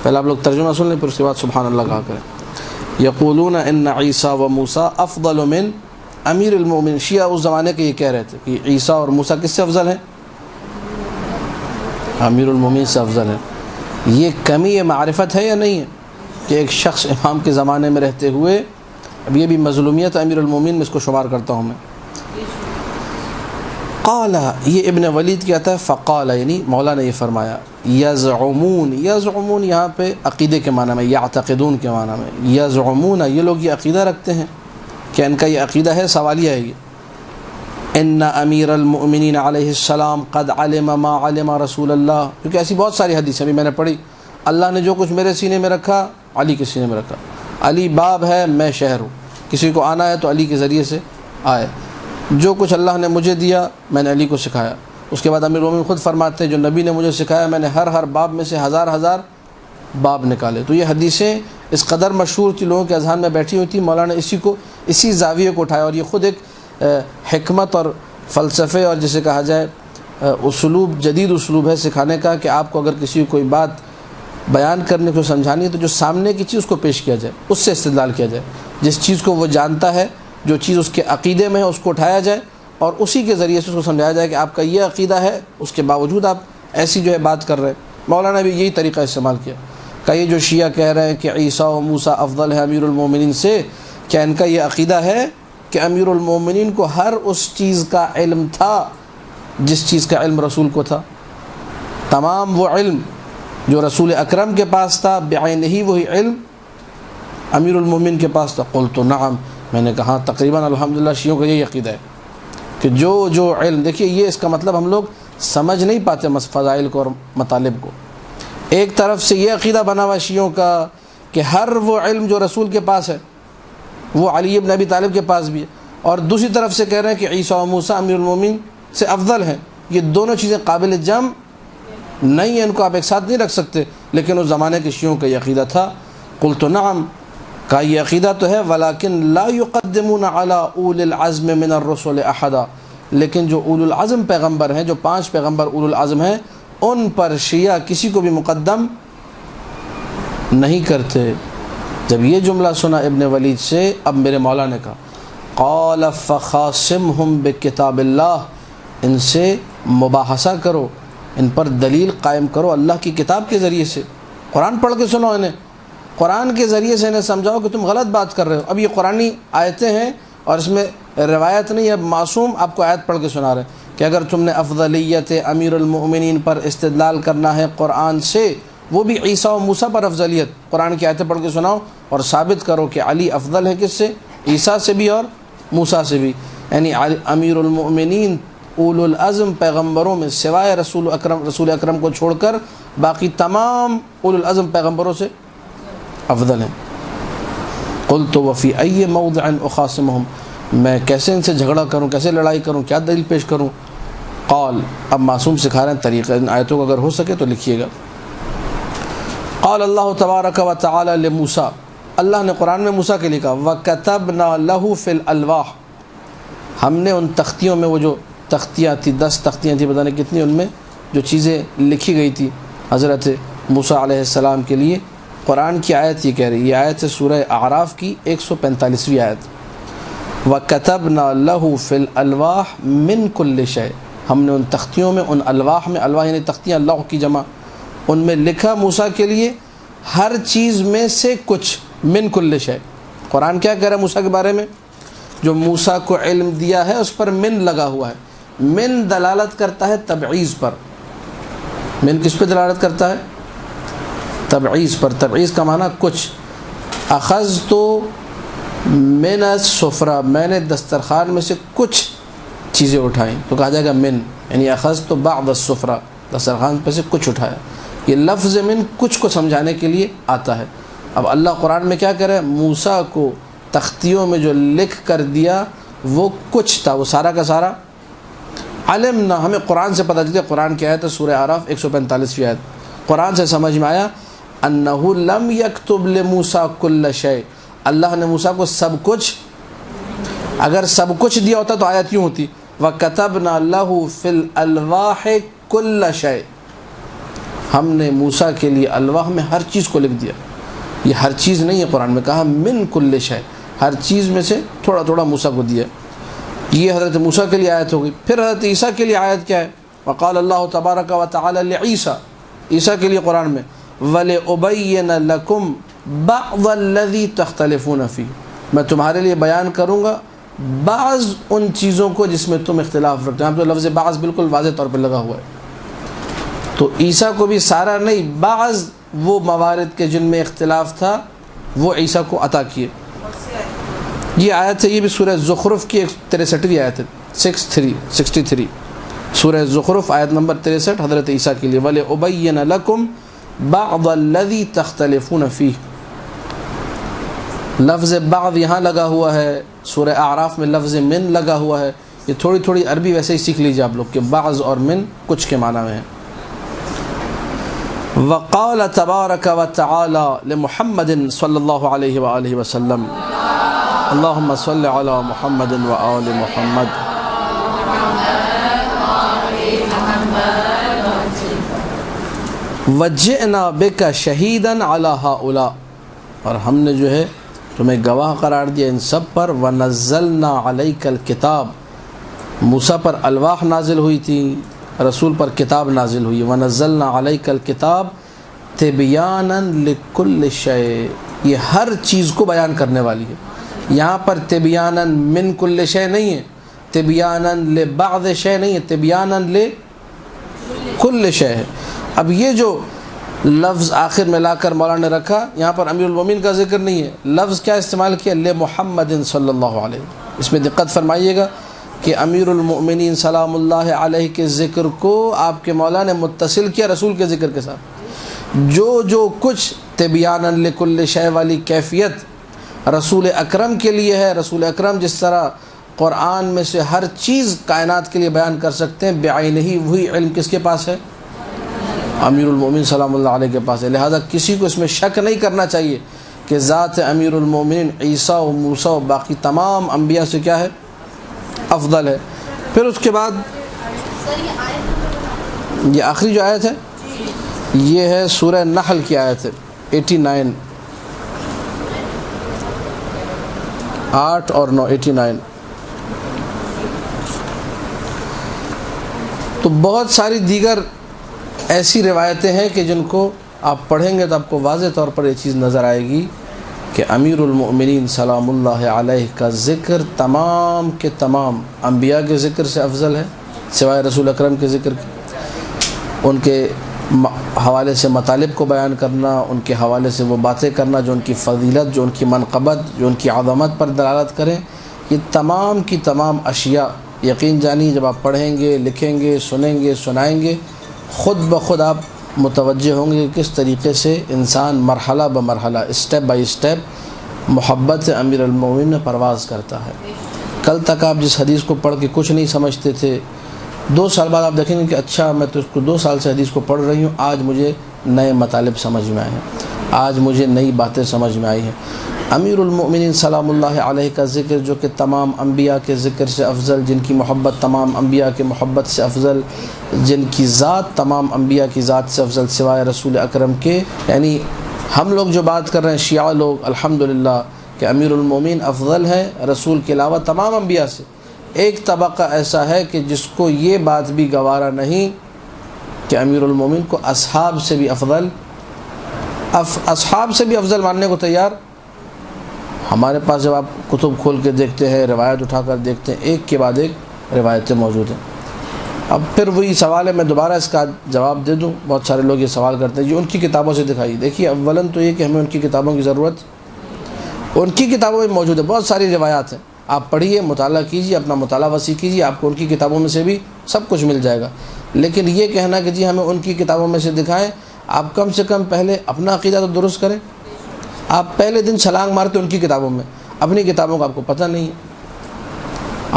پہلے آپ لوگ ترجمہ سن لیں پھر اس کے بعد سبحان اللہ کہا کریں۔ یقولون ان عیسیٰ و موسیٰ افضل من امیر المؤمنین، شیعہ اس زمانے کے یہ کہہ رہے تھے کہ عیسیٰ اور موسیٰ کس سے افضل ہیں؟ امیر المؤمنین سے افضل ہیں۔ یہ کمی معرفت ہے یا نہیں ہے کہ ایک شخص امام کے زمانے میں رہتے ہوئے، اب یہ بھی مظلومیت امیر المؤمنین میں اس کو شمار کرتا ہوں میں۔ قال، یہ ابن ولید کہتا ہے فقال، یعنی مولا نے یہ فرمایا، یزعمون، یزعمون یہاں پہ عقیدے کے معنی میں، یعتقدون کے معنی میں، یزعمون یہ لوگ یہ عقیدہ رکھتے ہیں کہ ان کا یہ عقیدہ ہے، سوالیہ ہے یہ، ان امیر المؤمنین علیہ السلام قد علم ما علم رسول اللہ، کیونکہ ایسی بہت ساری حدیثیں بھی میں نے پڑھی، اللہ نے جو کچھ میرے سینے میں رکھا علی کے سینے میں رکھا، علی باب ہے میں شہر ہوں، کسی کو آنا ہے تو علی کے ذریعے سے آئے، جو کچھ اللہ نے مجھے دیا میں نے علی کو سکھایا۔ اس کے بعد امیر المؤمنین خود فرماتے ہیں جو نبی نے مجھے سکھایا میں نے ہر باب میں سے ہزار باب نکالے۔ تو یہ حدیثیں اس قدر مشہور تھی، لوگوں کے اذہان میں بیٹھی ہوئی تھی، مولانا اسی زاویے کو اٹھایا، اور یہ خود ایک حکمت اور فلسفے اور جسے کہا جائے اسلوب، جدید اسلوب ہے سکھانے کا، کہ آپ کو اگر کسی کو کوئی بات بیان کرنے کو سمجھانی ہے تو جو سامنے کی چیز کو پیش کیا جائے، اس سے استدلال کیا جائے، جس چیز کو وہ جانتا ہے، جو چیز اس کے عقیدے میں ہے اس کو اٹھایا جائے اور اسی کے ذریعے سے اس کو سمجھایا جائے کہ آپ کا یہ عقیدہ ہے، اس کے باوجود آپ ایسی جو ہے بات کر رہے ہیں۔ مولانا نے بھی یہی طریقہ استعمال کیا کہ یہ جو شیعہ کہہ رہے ہیں کہ عیسیٰ و موسیٰ افضل ہے امیر المؤمنین سے، کیا ان کا یہ عقیدہ ہے کہ امیر المؤمنین کو ہر اس چیز کا علم تھا جس چیز کا علم رسول کو تھا، تمام وہ علم جو رسول اکرم کے پاس تھا بعینہ ہی وہی علم امیر المؤمنین کے پاس تھا؟ قلت نعم، میں نے کہا تقریباً الحمدللہ شیعوں کا یہی عقیدہ ہے کہ جو علم، دیکھیے یہ اس کا مطلب ہم لوگ سمجھ نہیں پاتے فضائل کو اور مطالب کو۔ ایک طرف سے یہ عقیدہ بنا ہوا شیعوں کا کہ ہر وہ علم جو رسول کے پاس ہے وہ علی ابن ابی طالب کے پاس بھی ہے، اور دوسری طرف سے کہہ رہے ہیں کہ عیسیٰ و موسیٰ امیر المؤمنین سے افضل ہیں۔ یہ دونوں چیزیں قابل جمع نہیں ہیں، ان کو آپ ایک ساتھ نہیں رکھ سکتے، لیکن اس زمانے کے شیعوں کا یہ عقیدہ تھا۔ قلت نعم، کا یہ عقیدہ تو ہے، ولیکن لا یقدمون علی اول العزم من الرسل احدا، لیکن جو اول العزم پیغمبر ہیں، جو 5 پیغمبر اول العزم ہیں، ان پر شیعہ کسی کو بھی مقدم نہیں کرتے۔ جب یہ جملہ سنا ابن ولید سے، اب میرے مولا نے کہا قال فخاصمہم بکتاب اللہ، ان سے مباحثہ کرو، ان پر دلیل قائم کرو اللہ کی کتاب کے ذریعے سے، قرآن پڑھ کے سنو انہیں، قرآن کے ذریعے سے انہیں سمجھاؤ کہ تم غلط بات کر رہے ہو۔ اب یہ قرآنی آیتیں ہیں اور اس میں روایت نہیں ہے، معصوم آپ کو آیت پڑھ کے سنا رہے ہیں کہ اگر تم نے افضلیت امیر المؤمنین پر استدلال کرنا ہے قرآن سے، وہ بھی عیسیٰ و موسیٰ پر افضلیت، قرآن کی آیتیں پڑھ کے سناؤ اور ثابت کرو کہ علی افضل ہے کس سے؟ عیسیٰ سے بھی اور موسیٰ سے بھی۔ یعنی امیر المؤمنین اولو العزم پیغمبروں میں سوائے رسول اکرم کو چھوڑ کر باقی تمام اولو العزم پیغمبروں سے افضل ہیں۔ قلت وفی ای موضع اخاصمہم، میں کیسے ان سے جھگڑا کروں، کیسے لڑائی کروں، کیا دلیل پیش کروں؟ قال، اب معصوم سکھا رہے ہیں طریقہ، ان آیتوں کو اگر ہو سکے تو لکھیے گا۔ قال اللہ تبارک و تعالی لموسیٰ، اللہ نے قرآن میں موسیٰ کے لکھا، وَكَتَبْنَا لَهُ فِي الْأَلْوَاحِ، ہم نے ان تختیوں میں، وہ جو تختیاں تھی 10 تختیاں تھیں پتہ نہیں کتنی، ان میں جو چیزیں لکھی گئی تھی حضرت موسیٰ علیہ السلام کے لیے، قرآن کی آیت یہ کہہ رہی ہے، یہ آیت ہے سورہ اعراف کی 145ویں آیت، وَكَتَبْنَا لَهُ فِي الْأَلْوَاحِ مِنْ كُلِّ شَيْءٍ، ہم نے ان تختیوں میں، ان الواح میں، الواح یعنی تختیاں، لوح کی جمع، ان میں لکھا موسیٰ کے لیے ہر چیز میں سے کچھ، من کل شے۔ قرآن کیا کہہ رہا ہے موسیٰ کے بارے میں؟ جو موسیٰ کو علم دیا ہے اس پر من لگا ہوا ہے۔ من دلالت کرتا ہے تبعیض پر۔ من کس پہ دلالت کرتا ہے؟ تبعیض پر۔ تبعیض کا معنی کچھ۔ اخذت من السفرہ، میں نے دسترخوان میں سے کچھ چیزیں اٹھائیں، تو کہا جائے گا من، یعنی اخذت بعض السفرہ، دسترخوان پہ سے کچھ اٹھایا۔ یہ لفظ من کچھ کو سمجھانے کے لیے آتا ہے۔ اب اللہ قرآن میں کیا کرے؟ موسیٰ کو تختیوں میں جو لکھ کر دیا وہ کچھ تھا، وہ سارا کا سارا علمنا، ہمیں قرآن سے پتہ چلتا ہے، قرآن کی آیت ہے سورہ اعراف 145ویں آیت، قرآن سے سمجھ میں آیا انہ لم یکتب لموسیٰ کل شیء، اللہ نے موسیٰ کو سب کچھ، اگر سب کچھ دیا ہوتا تو آیت یوں ہوتی وَكَتَبْنَا لَهُ فِي الْأَلْوَاحِ كُلَّ شَيْءٍ، ہم نے موسیٰ کے لیے الواح میں ہر چیز کو لکھ دیا۔ یہ ہر چیز نہیں ہے، قرآن میں کہا من کل شے، ہر چیز میں سے تھوڑا تھوڑا موسیٰ کو دیا۔ یہ حضرت موسیٰ کے لیے آیت ہو گئی۔ پھر حضرت عیسیٰ کے لیے آیت کیا ہے؟ وقال اللہ تبارک و تعالی لعیسیٰ، عیسیٰ کے لیے قرآن میں وَلِأُبَيِّنَ لَكُمْ بَعْضَ الَّذِي تَخْتَلِفُونَ فِيهِ، میں تمہارے لیے بیان کروں گا بعض ان چیزوں کو جس میں تم اختلاف رکھتے ہیں۔ ہم تو لفظ بعض بالکل واضح طور پہ لگا ہوا ہے، تو عیسیٰ کو بھی سارا نہیں، بعض وہ موارد کے جن میں اختلاف تھا وہ عیسیٰ کو عطا کیے۔ یہ آیت ہے، یہ بھی سورہ زخرف کی 63ویں آیت ہے، 63 سورہ زخرف آیت نمبر 63، حضرت عیسیٰ کے لیے وَلِأُبَيِّنَ لَكُمْ بَعْضَ الَّذِي تَخْتَلِفُونَ فِيهِ، لفظ بعض یہاں لگا ہوا ہے، سورہ اعراف میں لفظ من لگا ہوا ہے۔ یہ تھوڑی تھوڑی عربی ویسے ہی سیکھ لیجیے آپ لوگ کہ بعض اور من کچھ کے معنی میں ہیں۔ وقال تبارک و تعالی لمحمد صلی اللہ علیہ وآلہ وسلم، اللہم صلی علی محمد و آل محمد، وجئنا بک شہیدا علی ہؤلاء، اور ہم نے جو ہے تمہیں گواہ قرار دیا ان سب پر، ونزلنا علیک الکتاب، موسیٰ پر الواح نازل ہوئی تھی، رسول پر کتاب نازل ہوئی، ونزلنا علیک الکتاب تبیانا لکل شیء، یہ ہر چیز کو بیان کرنے والی ہے۔ یہاں پر تبیانا من کل شیء نہیں ہے، تبیانا لبعض شیء نہیں ہے، تبیانا لکل شیء ہے۔ اب یہ جو لفظ آخر میں لا کر مولانا نے رکھا، یہاں پر امیر المومنین کا ذکر نہیں ہے، لفظ کیا استعمال کیا؟ لمحمد صلی اللہ علیہ، اس میں دقت فرمائیے گا کہ امیر المؤمنین سلام اللہ علیہ کے ذکر کو آپ کے مولا نے متصل کیا رسول کے ذکر کے ساتھ۔ جو کچھ تبیانا لکل شیء والی کیفیت رسول اکرم کے لیے ہے، رسول اکرم جس طرح قرآن میں سے ہر چیز کائنات کے لیے بیان کر سکتے ہیں، بعینہ ہی وہی علم کس کے پاس ہے؟ امیر المؤمنین سلام اللہ علیہ کے پاس ہے۔ لہذا کسی کو اس میں شک نہیں کرنا چاہیے کہ ذات امیر المؤمنین عیسیٰ و موسیٰ و باقی تمام انبیاء سے کیا ہے؟ افضل ہے۔ پھر اس کے بعد یہ آخری جو آیت ہے یہ ہے سورہ نحل کی آیت ہے 89، 8 اور 9، 89۔ تو بہت ساری دیگر ایسی روایتیں ہیں کہ جن کو آپ پڑھیں گے تو آپ کو واضح طور پر یہ چیز نظر آئے گی کہ امیر المؤمنین سلام اللہ علیہ کا ذکر تمام کے تمام انبیاء کے ذکر سے افضل ہے، سوائے رسول اکرم کے ذکر کے۔ ان کے حوالے سے مطالب کو بیان کرنا، ان کے حوالے سے وہ باتیں کرنا جو ان کی فضیلت، جو ان کی منقبت، جو ان کی عظمت پر دلالت کریں، یہ تمام کی تمام اشیاء یقین جانی جب آپ پڑھیں گے، لکھیں گے، سنیں گے، سنائیں گے، خود بخود آپ متوجہ ہوں گے کہ کس طریقے سے انسان مرحلہ بمرحلہ، اسٹیپ بائی اسٹیپ محبت امیر المومنین میں پرواز کرتا ہے۔ کل تک آپ جس حدیث کو پڑھ کے کچھ نہیں سمجھتے تھے، 2 سال بعد آپ دیکھیں گے کہ اچھا میں تو اس کو 2 سال سے حدیث کو پڑھ رہی ہوں، آج مجھے نئے مطالب سمجھ میں آئے ہیں، آج مجھے نئی باتیں سمجھ میں آئی ہیں۔ امیر المؤمنین سلام اللہ علیہ کا ذکر جو کہ تمام انبیاء کے ذکر سے افضل، جن کی محبت تمام انبیاء کے محبت سے افضل، جن کی ذات تمام انبیاء کی ذات سے افضل سوائے رسول اکرم کے، یعنی ہم لوگ جو بات کر رہے ہیں شیعہ لوگ الحمدللہ کہ امیر المؤمنین افضل ہے رسول کے علاوہ تمام انبیاء سے، ایک طبقہ ایسا ہے کہ جس کو یہ بات بھی گوارا نہیں کہ امیر المؤمنین کو اصحاب سے بھی افضل، اصحاب سے بھی افضل ماننے کو تیار۔ ہمارے پاس جب آپ کتب کھول کے دیکھتے ہیں، روایت اٹھا کر دیکھتے ہیں، ایک کے بعد ایک روایتیں موجود ہیں۔ اب پھر وہی سوال ہے، میں دوبارہ اس کا جواب دے دوں، بہت سارے لوگ یہ سوال کرتے ہیں جو ان کی کتابوں سے دکھائیے۔ دیکھیے اولاً تو یہ کہ ہمیں ان کی کتابوں کی ضرورت، ان کی کتابوں میں موجود ہے، بہت ساری روایات ہیں، آپ پڑھیے، مطالعہ کیجیے، اپنا مطالعہ وسیع کیجیے، آپ کو ان کی کتابوں میں سے بھی سب کچھ مل جائے گا۔ لیکن یہ کہنا کہ جی ہمیں ان کی کتابوں میں سے دکھائیں، آپ کم سے کم پہلے اپنا عقیدہ تو درست کریں۔ آپ پہلے دن چھلانگ مارتے ان کی کتابوں میں، اپنی کتابوں کا آپ کو پتہ نہیں ہے۔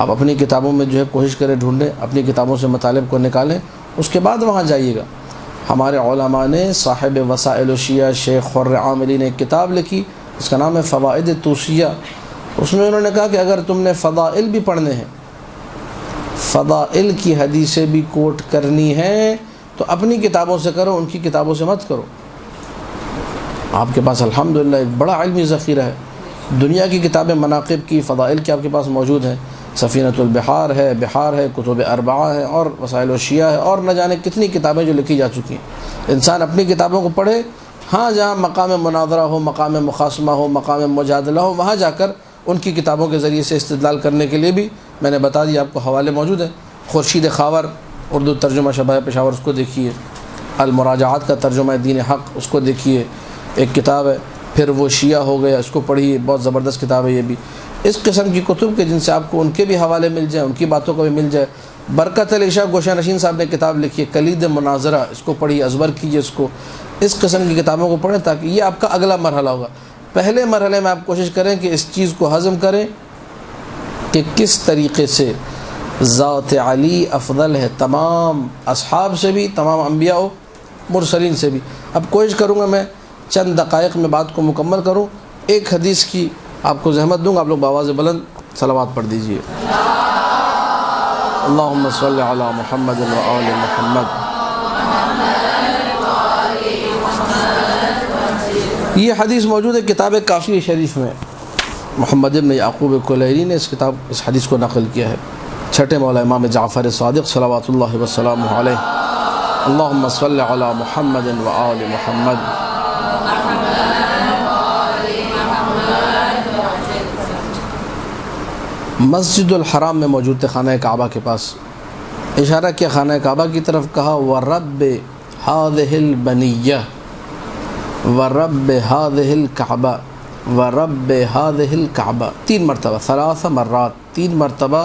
آپ اپنی کتابوں میں جو ہے کوشش کریں، ڈھونڈیں، اپنی کتابوں سے مطالب کو نکالیں، اس کے بعد وہاں جائیے گا۔ ہمارے علماء نے، صاحب وسائل الشیعہ شیخ خر عاملی نے ایک کتاب لکھی، اس کا نام ہے فوائد توصیہ۔ اس میں انہوں نے کہا کہ اگر تم نے فضائل بھی پڑھنے ہیں، فضائل کی حدیثیں بھی کوٹ کرنی ہیں تو اپنی کتابوں سے کرو، ان کی کتابوں سے مت کرو۔ آپ کے پاس الحمدللہ ایک بڑا علمی ذخیرہ ہے، دنیا کی کتابیں مناقب کی، فضائل کی آپ کے پاس موجود ہیں، سفینۃ البحار ہے، بحار ہے، کتب اربعہ ہے، اور وسائل الشیعہ ہے، اور نہ جانے کتنی کتابیں جو لکھی جا چکی ہیں۔ انسان اپنی کتابوں کو پڑھے، ہاں جہاں مقام مناظرہ ہو، مقام مخاصمہ ہو، مقام مجادلہ ہو، وہاں جا کر ان کی کتابوں کے ذریعے سے استدلال کرنے کے لیے بھی میں نے بتا دیا، آپ کو حوالے موجود ہیں۔ خورشید خاور اردو ترجمہ شبہ پشاور، اس کو دیکھیے، المراجعات کا ترجمہ دین حق، اس کو دیکھیے، ایک کتاب ہے۔ پھر وہ شیعہ ہو گیا، اس کو پڑھیے، بہت زبردست کتاب ہے یہ بھی۔ اس قسم کی کتب کے جن سے آپ کو ان کے بھی حوالے مل جائیں، ان کی باتوں کا بھی مل جائے۔ برکت علیشہ گوشہ نشین صاحب نے کتاب لکھی ہے کلید مناظرہ، اس کو پڑھیے، ازبر کیجیے اس کو۔ اس قسم کی کتابوں کو پڑھیں تاکہ یہ آپ کا اگلا مرحلہ ہوگا۔ پہلے مرحلے میں آپ کوشش کریں کہ اس چیز کو ہضم کریں کہ کس طریقے سے ذات علی افضل ہے تمام اصحاب سے بھی، تمام انبیاء و مرسلین سے بھی۔ اب کوشش کروں گا میں چند دقائق میں بات کو مکمل کروں۔ ایک حدیث کی آپ کو زحمت دوں گا، آپ لوگ بآواز بلند صلوات پڑھ دیجئے۔ اللہم صلی علی محمد و آل محمد۔ یہ حدیث موجود ہے کتاب کافی شریف میں، محمد بن یعقوب کلیری نے اس حدیث کو نقل کیا ہے۔ چھٹے مولا امام جعفر صادق صلوات اللہ وسلامہ علیہ۔ اللہم صلی علی محمد و آل محمد۔ مسجد الحرام میں موجود تھے، خانہ کعبہ کے پاس، اشارہ کیا خانہ کعبہ کی طرف، کہا وَرَبِّ هَذِهِ الْبَنِيَّةِ وَرَبِّ هَذِهِ الْكَعْبَةِ وَرَبِّ هَذِهِ الْكَعْبَةِ، 3 مرتبہ، 3 مرات، 3 مرتبہ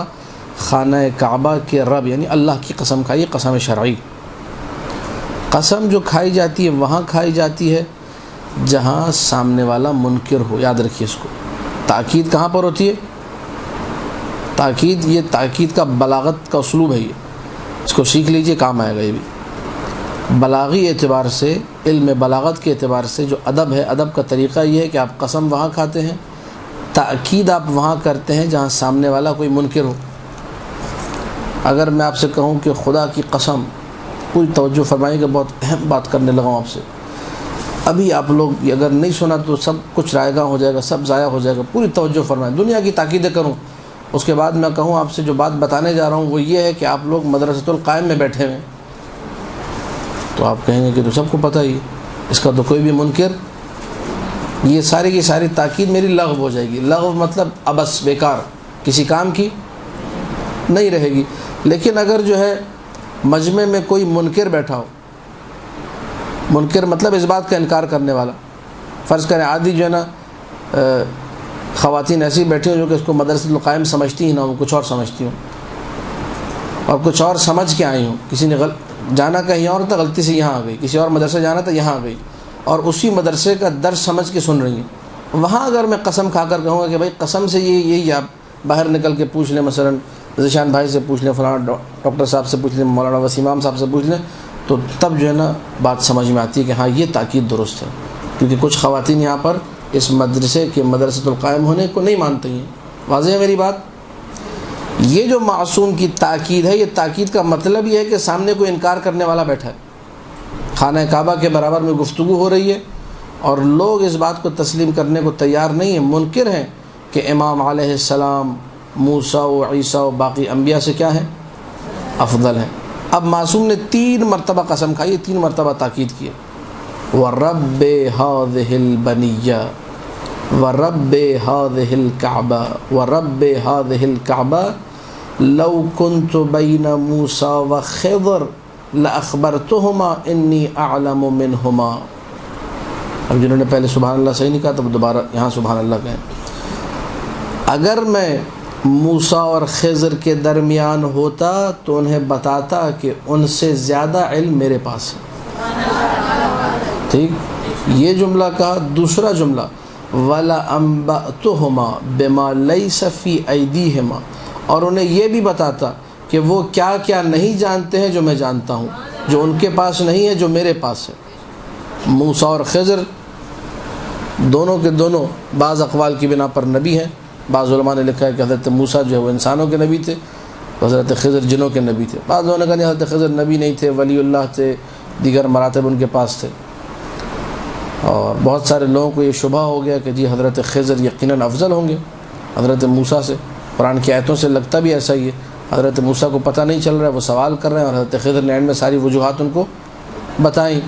خانہ کعبہ کے رب یعنی اللہ کی قسم کھائی، قسم شرعی۔ قسم جو کھائی جاتی ہے وہاں کھائی جاتی ہے جہاں سامنے والا منکر ہو، یاد رکھیے اس کو۔ تاکید کہاں پر ہوتی ہے؟ تاکید، یہ تاکید کا بلاغت کا اسلوب ہے، یہ اس کو سیکھ لیجئے، کام آئے گا یہ بھی۔ بلاغی اعتبار سے، علم بلاغت کے اعتبار سے جو ادب ہے، ادب کا طریقہ یہ ہے کہ آپ قسم وہاں کھاتے ہیں، تاکید آپ وہاں کرتے ہیں جہاں سامنے والا کوئی منکر ہو۔ اگر میں آپ سے کہوں کہ خدا کی قسم، پوری توجہ فرمائیے کہ بہت اہم بات کرنے لگا ہوں آپ سے، ابھی آپ لوگ اگر نہیں سنا تو سب کچھ رائے گاں ہو جائے گا، سب ضائع ہو جائے گا، پوری توجہ فرمائیں، دنیا کی تاکیدیں کروں، اس کے بعد میں کہوں آپ سے جو بات بتانے جا رہا ہوں وہ یہ ہے کہ آپ لوگ مدرسۃ القائم میں بیٹھے ہوئے، تو آپ کہیں گے کہ تو سب کو پتہ ہی، اس کا تو کوئی بھی منکر، یہ ساری کی ساری تاکید میری لغو ہو جائے گی۔ لغو مطلب عبث، بیکار، کسی کام کی نہیں رہے گی۔ لیکن اگر جو ہے مجمع میں کوئی منکر بیٹھا ہو، منکر مطلب اس بات کا انکار کرنے والا، فرض کریں عادی جو ہے نا خواتین ایسی بیٹھی ہوں جو کہ اس کو مدرسۃ القائم سمجھتی ہی نہ ہوں، کچھ اور سمجھتی ہوں اور کچھ اور سمجھ کے آئی ہوں، کسی نے جانا کہیں اور تھا، غلطی سے یہاں آ گئی، کسی اور مدرسے جانا تھا یہاں آ گئی اور اسی مدرسے کا درس سمجھ کے سن رہی ہیں، وہاں اگر میں قسم کھا کر کہوں گا کہ بھائی قسم سے یہی آپ باہر نکل کے پوچھ لیں، مثلا ذیشان بھائی سے پوچھ لیں، فلاں ڈاکٹر صاحب سے پوچھ لیں، مولانا وسیم امام صاحب سے پوچھ لیں، تو تب جو ہے نا بات سمجھ میں آتی ہے کہ ہاں یہ تاکید درست ہے، کیونکہ کچھ خواتین یہاں پر اس مدرسے کے مدرسۃ القائم ہونے کو نہیں مانتی ہیں۔ واضح ہے میری بات؟ یہ جو معصوم کی تاکید ہے، یہ تاکید کا مطلب یہ ہے کہ سامنے کوئی انکار کرنے والا بیٹھا ہے، خانہ کعبہ کے برابر میں گفتگو ہو رہی ہے اور لوگ اس بات کو تسلیم کرنے کو تیار نہیں ہیں، منکر ہیں کہ امام علیہ السلام موسیٰ و عیسیٰ و باقی انبیاء سے کیا ہے؟ افضل ہیں۔ اب معصوم نے 3 مرتبہ قسم کھائی ہے، 3 مرتبہ تاکید کی ہے، وَرَبِّ هَذِهِ الْبَنِيَّةِ وَرَبِّ هَذِهِ الْكَعْبَةِ وَرَبِّ هَذِهِ الْكَعْبَةِ لَوْ كُنْتُ بَيْنَ مُوسَى وَخِضْرٍ لَأَخْبَرْتُهُمَا إِنِّي أَعْلَمُ مِنْهُمَا۔ اب جنہوں نے پہلے سبحان اللہ صحیح نہیں کہا تو دوبارہ یہاں سبحان اللہ کہیں۔ اگر میں موسیٰ اور خضر کے درمیان ہوتا تو انہیں بتاتا کہ ان سے زیادہ علم میرے پاس ہے۔ ٹھیک، یہ جملہ کہا۔ دوسرا جملہ وَلَأَنبَأْتُهُمَا بِمَا لَيْسَ فِي أَيْدِيهِمَا، اور انہیں یہ بھی بتاتا کہ وہ کیا کیا نہیں جانتے ہیں جو میں جانتا ہوں، جو ان کے پاس نہیں ہے جو میرے پاس ہے۔ موسیٰ اور خضر دونوں کے دونوں بعض اقوال کی بنا پر نبی ہیں۔ بعض علماء نے لکھا ہے کہ حضرت موسیٰ جو ہے وہ انسانوں کے نبی تھے، حضرت خضر جنوں کے نبی تھے۔ بعض لوگوں نے کہا نہیں، حضرت خضر نبی نہیں تھے، ولی اللہ تھے، دیگر مراتب ان کے پاس تھے۔ اور بہت سارے لوگوں کو یہ شبہ ہو گیا کہ جی حضرت خضر یقیناً افضل ہوں گے حضرت موسیٰ سے، قرآن کی آیتوں سے لگتا بھی ایسا ہی ہے۔ حضرت موسیٰ کو پتہ نہیں چل رہا ہے، وہ سوال کر رہے ہیں، اور حضرت خضر نے اینڈ میں ساری وجوہات ان کو بتائیں،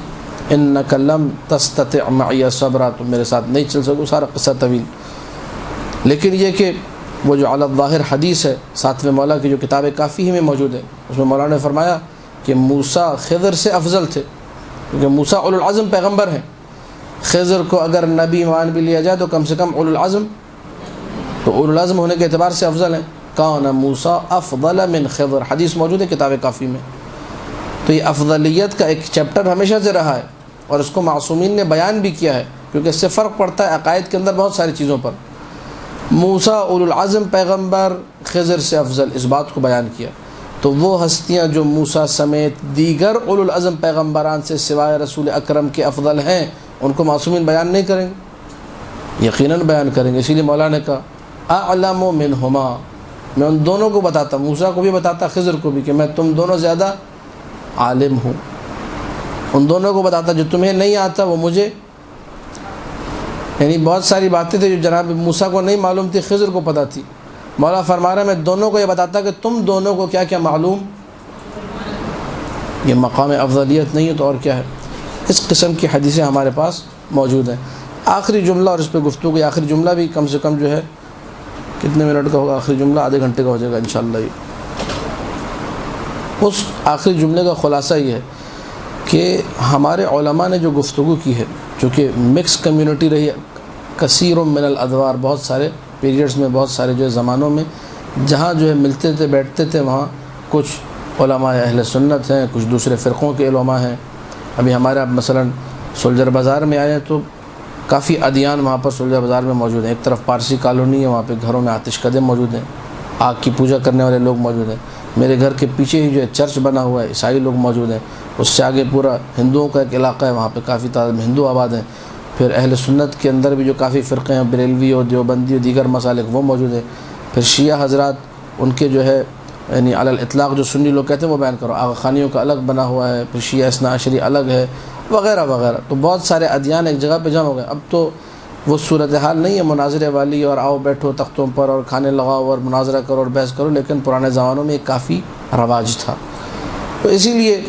اِنَّكَ لَمْ تَسْتَطِعْ مَعِيَ صَبْرًا، تم میرے ساتھ نہیں چل سکو، سارا قصہ طویل۔ لیکن یہ کہ وہ جو علی الظاہر حدیث ہے 7ویں مولا کی جو کتاب کافی ہی میں موجود ہے، اس میں مولانا نے فرمایا کہ موسیٰ خضر سے افضل تھے، کیونکہ موسیٰ اولو العزم پیغمبر ہیں۔ خضر کو اگر نبی مان بھی لیا جائے تو کم سے کم اولو العزم، تو اولو العزم ہونے کے اعتبار سے افضل ہیں۔ کان موسیٰ افضل من خضر، حدیث موجود ہے کتاب کافی میں۔ تو یہ افضلیت کا ایک چیپٹر ہمیشہ سے رہا ہے اور اس کو معصومین نے بیان بھی کیا ہے، کیونکہ اس سے فرق پڑتا ہے عقائد کے اندر بہت ساری چیزوں پر۔ موسیٰ اولو العزم پیغمبر، خضر سے افضل، اس بات کو بیان کیا۔ تو وہ ہستیاں جو موسیٰ سمیت دیگر اولو العزم پیغمبران سے سوائے رسول اکرم کے افضل ہیں، ان کو معصومین بیان نہیں کریں گے؟ یقیناً بیان کریں گے۔ اسی لیے مولا نے کہا اعلم منہما، میں ان دونوں کو بتاتا، موسیٰ کو بھی بتاتا، خضر کو بھی، کہ میں تم دونوں زیادہ عالم ہوں۔ ان دونوں کو بتاتا، جو تمہیں نہیں آتا وہ مجھے، یعنی بہت ساری باتیں تھیں جو جناب موسیٰ کو نہیں معلوم تھی، خضر کو پتہ تھی۔ مولا فرما رہا ہے میں دونوں کو یہ بتاتا کہ تم دونوں کو کیا کیا معلوم۔ یہ مقام افضلیت نہیں ہے تو اور کیا ہے؟ اس قسم کی حدیثیں ہمارے پاس موجود ہیں۔ آخری جملہ، اور اس پہ گفتگو کی آخری جملہ بھی کم سے کم جو ہے کتنے منٹ کا ہوگا؟ آخری جملہ آدھے گھنٹے کا ہو جائے گا انشاءاللہ۔ اس آخری جملے کا خلاصہ یہ ہے کہ ہمارے علماء نے جو گفتگو کی ہے، چونکہ مکس کمیونٹی رہی ہے، کثیر من الادوار، بہت سارے پیریڈز میں، بہت سارے جو ہے زمانوں میں جہاں جو ہے ملتے تھے بیٹھتے تھے، وہاں کچھ علماء اہل سنت ہیں، کچھ دوسرے فرقوں کے علماء ہیں۔ ابھی ہمارے اب مثلا سولجر بازار میں آئے ہیں تو کافی ادیان وہاں پر سولجر بازار میں موجود ہیں۔ ایک طرف پارسی کالونی ہے، وہاں پہ گھروں میں آتش کدے موجود ہیں، آگ کی پوجا کرنے والے لوگ موجود ہیں۔ میرے گھر کے پیچھے ہی جو ہے چرچ بنا ہوا ہے، عیسائی لوگ موجود ہیں۔ اس سے آگے پورا ہندوؤں کا ایک علاقہ ہے، وہاں پہ کافی تعداد میں ہندو آباد ہیں۔ پھر اہل سنت کے اندر بھی جو کافی فرقے ہیں، بریلوی اور دیوبندی اور دیگر مسالک، وہ موجود ہیں۔ پھر شیعہ حضرات، ان کے جو ہے یعنی علی الاطلاق جو سنی لوگ کہتے ہیں وہ بیان کرو، آغا خانیوں کا الگ بنا ہوا ہے، پھر شیعہ اثنا عشری الگ ہے، وغیرہ وغیرہ۔ تو بہت سارے ادیان ایک جگہ پہ جمع ہو گئے۔ اب تو وہ صورتحال نہیں ہے مناظرے والی اور آؤ بیٹھو تختوں پر اور کھانے لگاؤ اور مناظرہ کرو اور بحث کرو، لیکن پرانے زمانوں میں ایک کافی رواج تھا۔ تو اسی لیے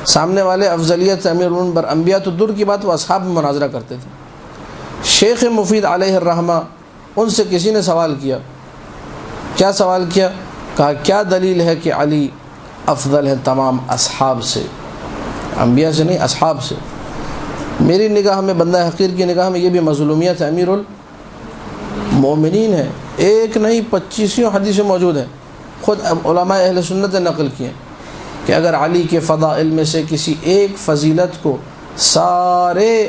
سامنے والے افضلیت امیر المومنین بر انبیاء تو دور کی بات، وہ اصحاب میں مناظرہ کرتے تھے۔ شیخ مفید علیہ الرحمہ ان سے کسی نے سوال کیا، کیا سوال کیا؟ کہا کیا دلیل ہے کہ علی افضل ہے تمام اصحاب سے، انبیاء سے نہیں اصحاب سے؟ میری نگاہ میں، بندہ حقیر کی نگاہ میں یہ بھی مظلومیت ہے، امیر المومنین ہے، ایک نہیں 25 حدیثیں موجود ہیں، خود علماء اہل سنت نے نقل کیے کہ اگر علی کے فضائل میں سے کسی ایک فضیلت کو سارے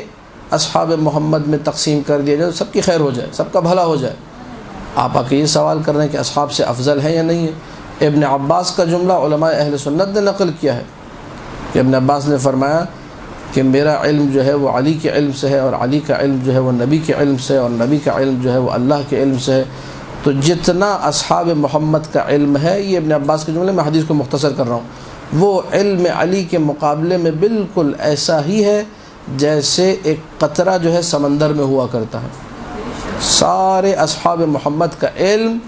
اصحاب محمد میں تقسیم کر دیا جائے تو سب کی خیر ہو جائے، سب کا بھلا ہو جائے۔ آپ آ کے یہ سوال کر رہے ہیں کہ اصحاب سے افضل ہے یا نہیں ہے؟ ابن عباس کا جملہ علماء اہل سنت نے نقل کیا ہے کہ ابن عباس نے فرمایا کہ میرا علم جو ہے وہ علی کے علم سے ہے، اور علی کا علم جو ہے وہ نبی کے علم سے، اور نبی کا علم جو ہے وہ اللہ کے علم سے ہے۔ تو جتنا اصحاب محمد کا علم ہے، یہ ابن عباس کے جملے میں حدیث کو مختصر کر رہا ہوں، وہ علم علی کے مقابلے میں بالکل ایسا ہی ہے جیسے ایک قطرہ جو ہے سمندر میں ہوا کرتا ہے۔ سارے اصحاب محمد کا علم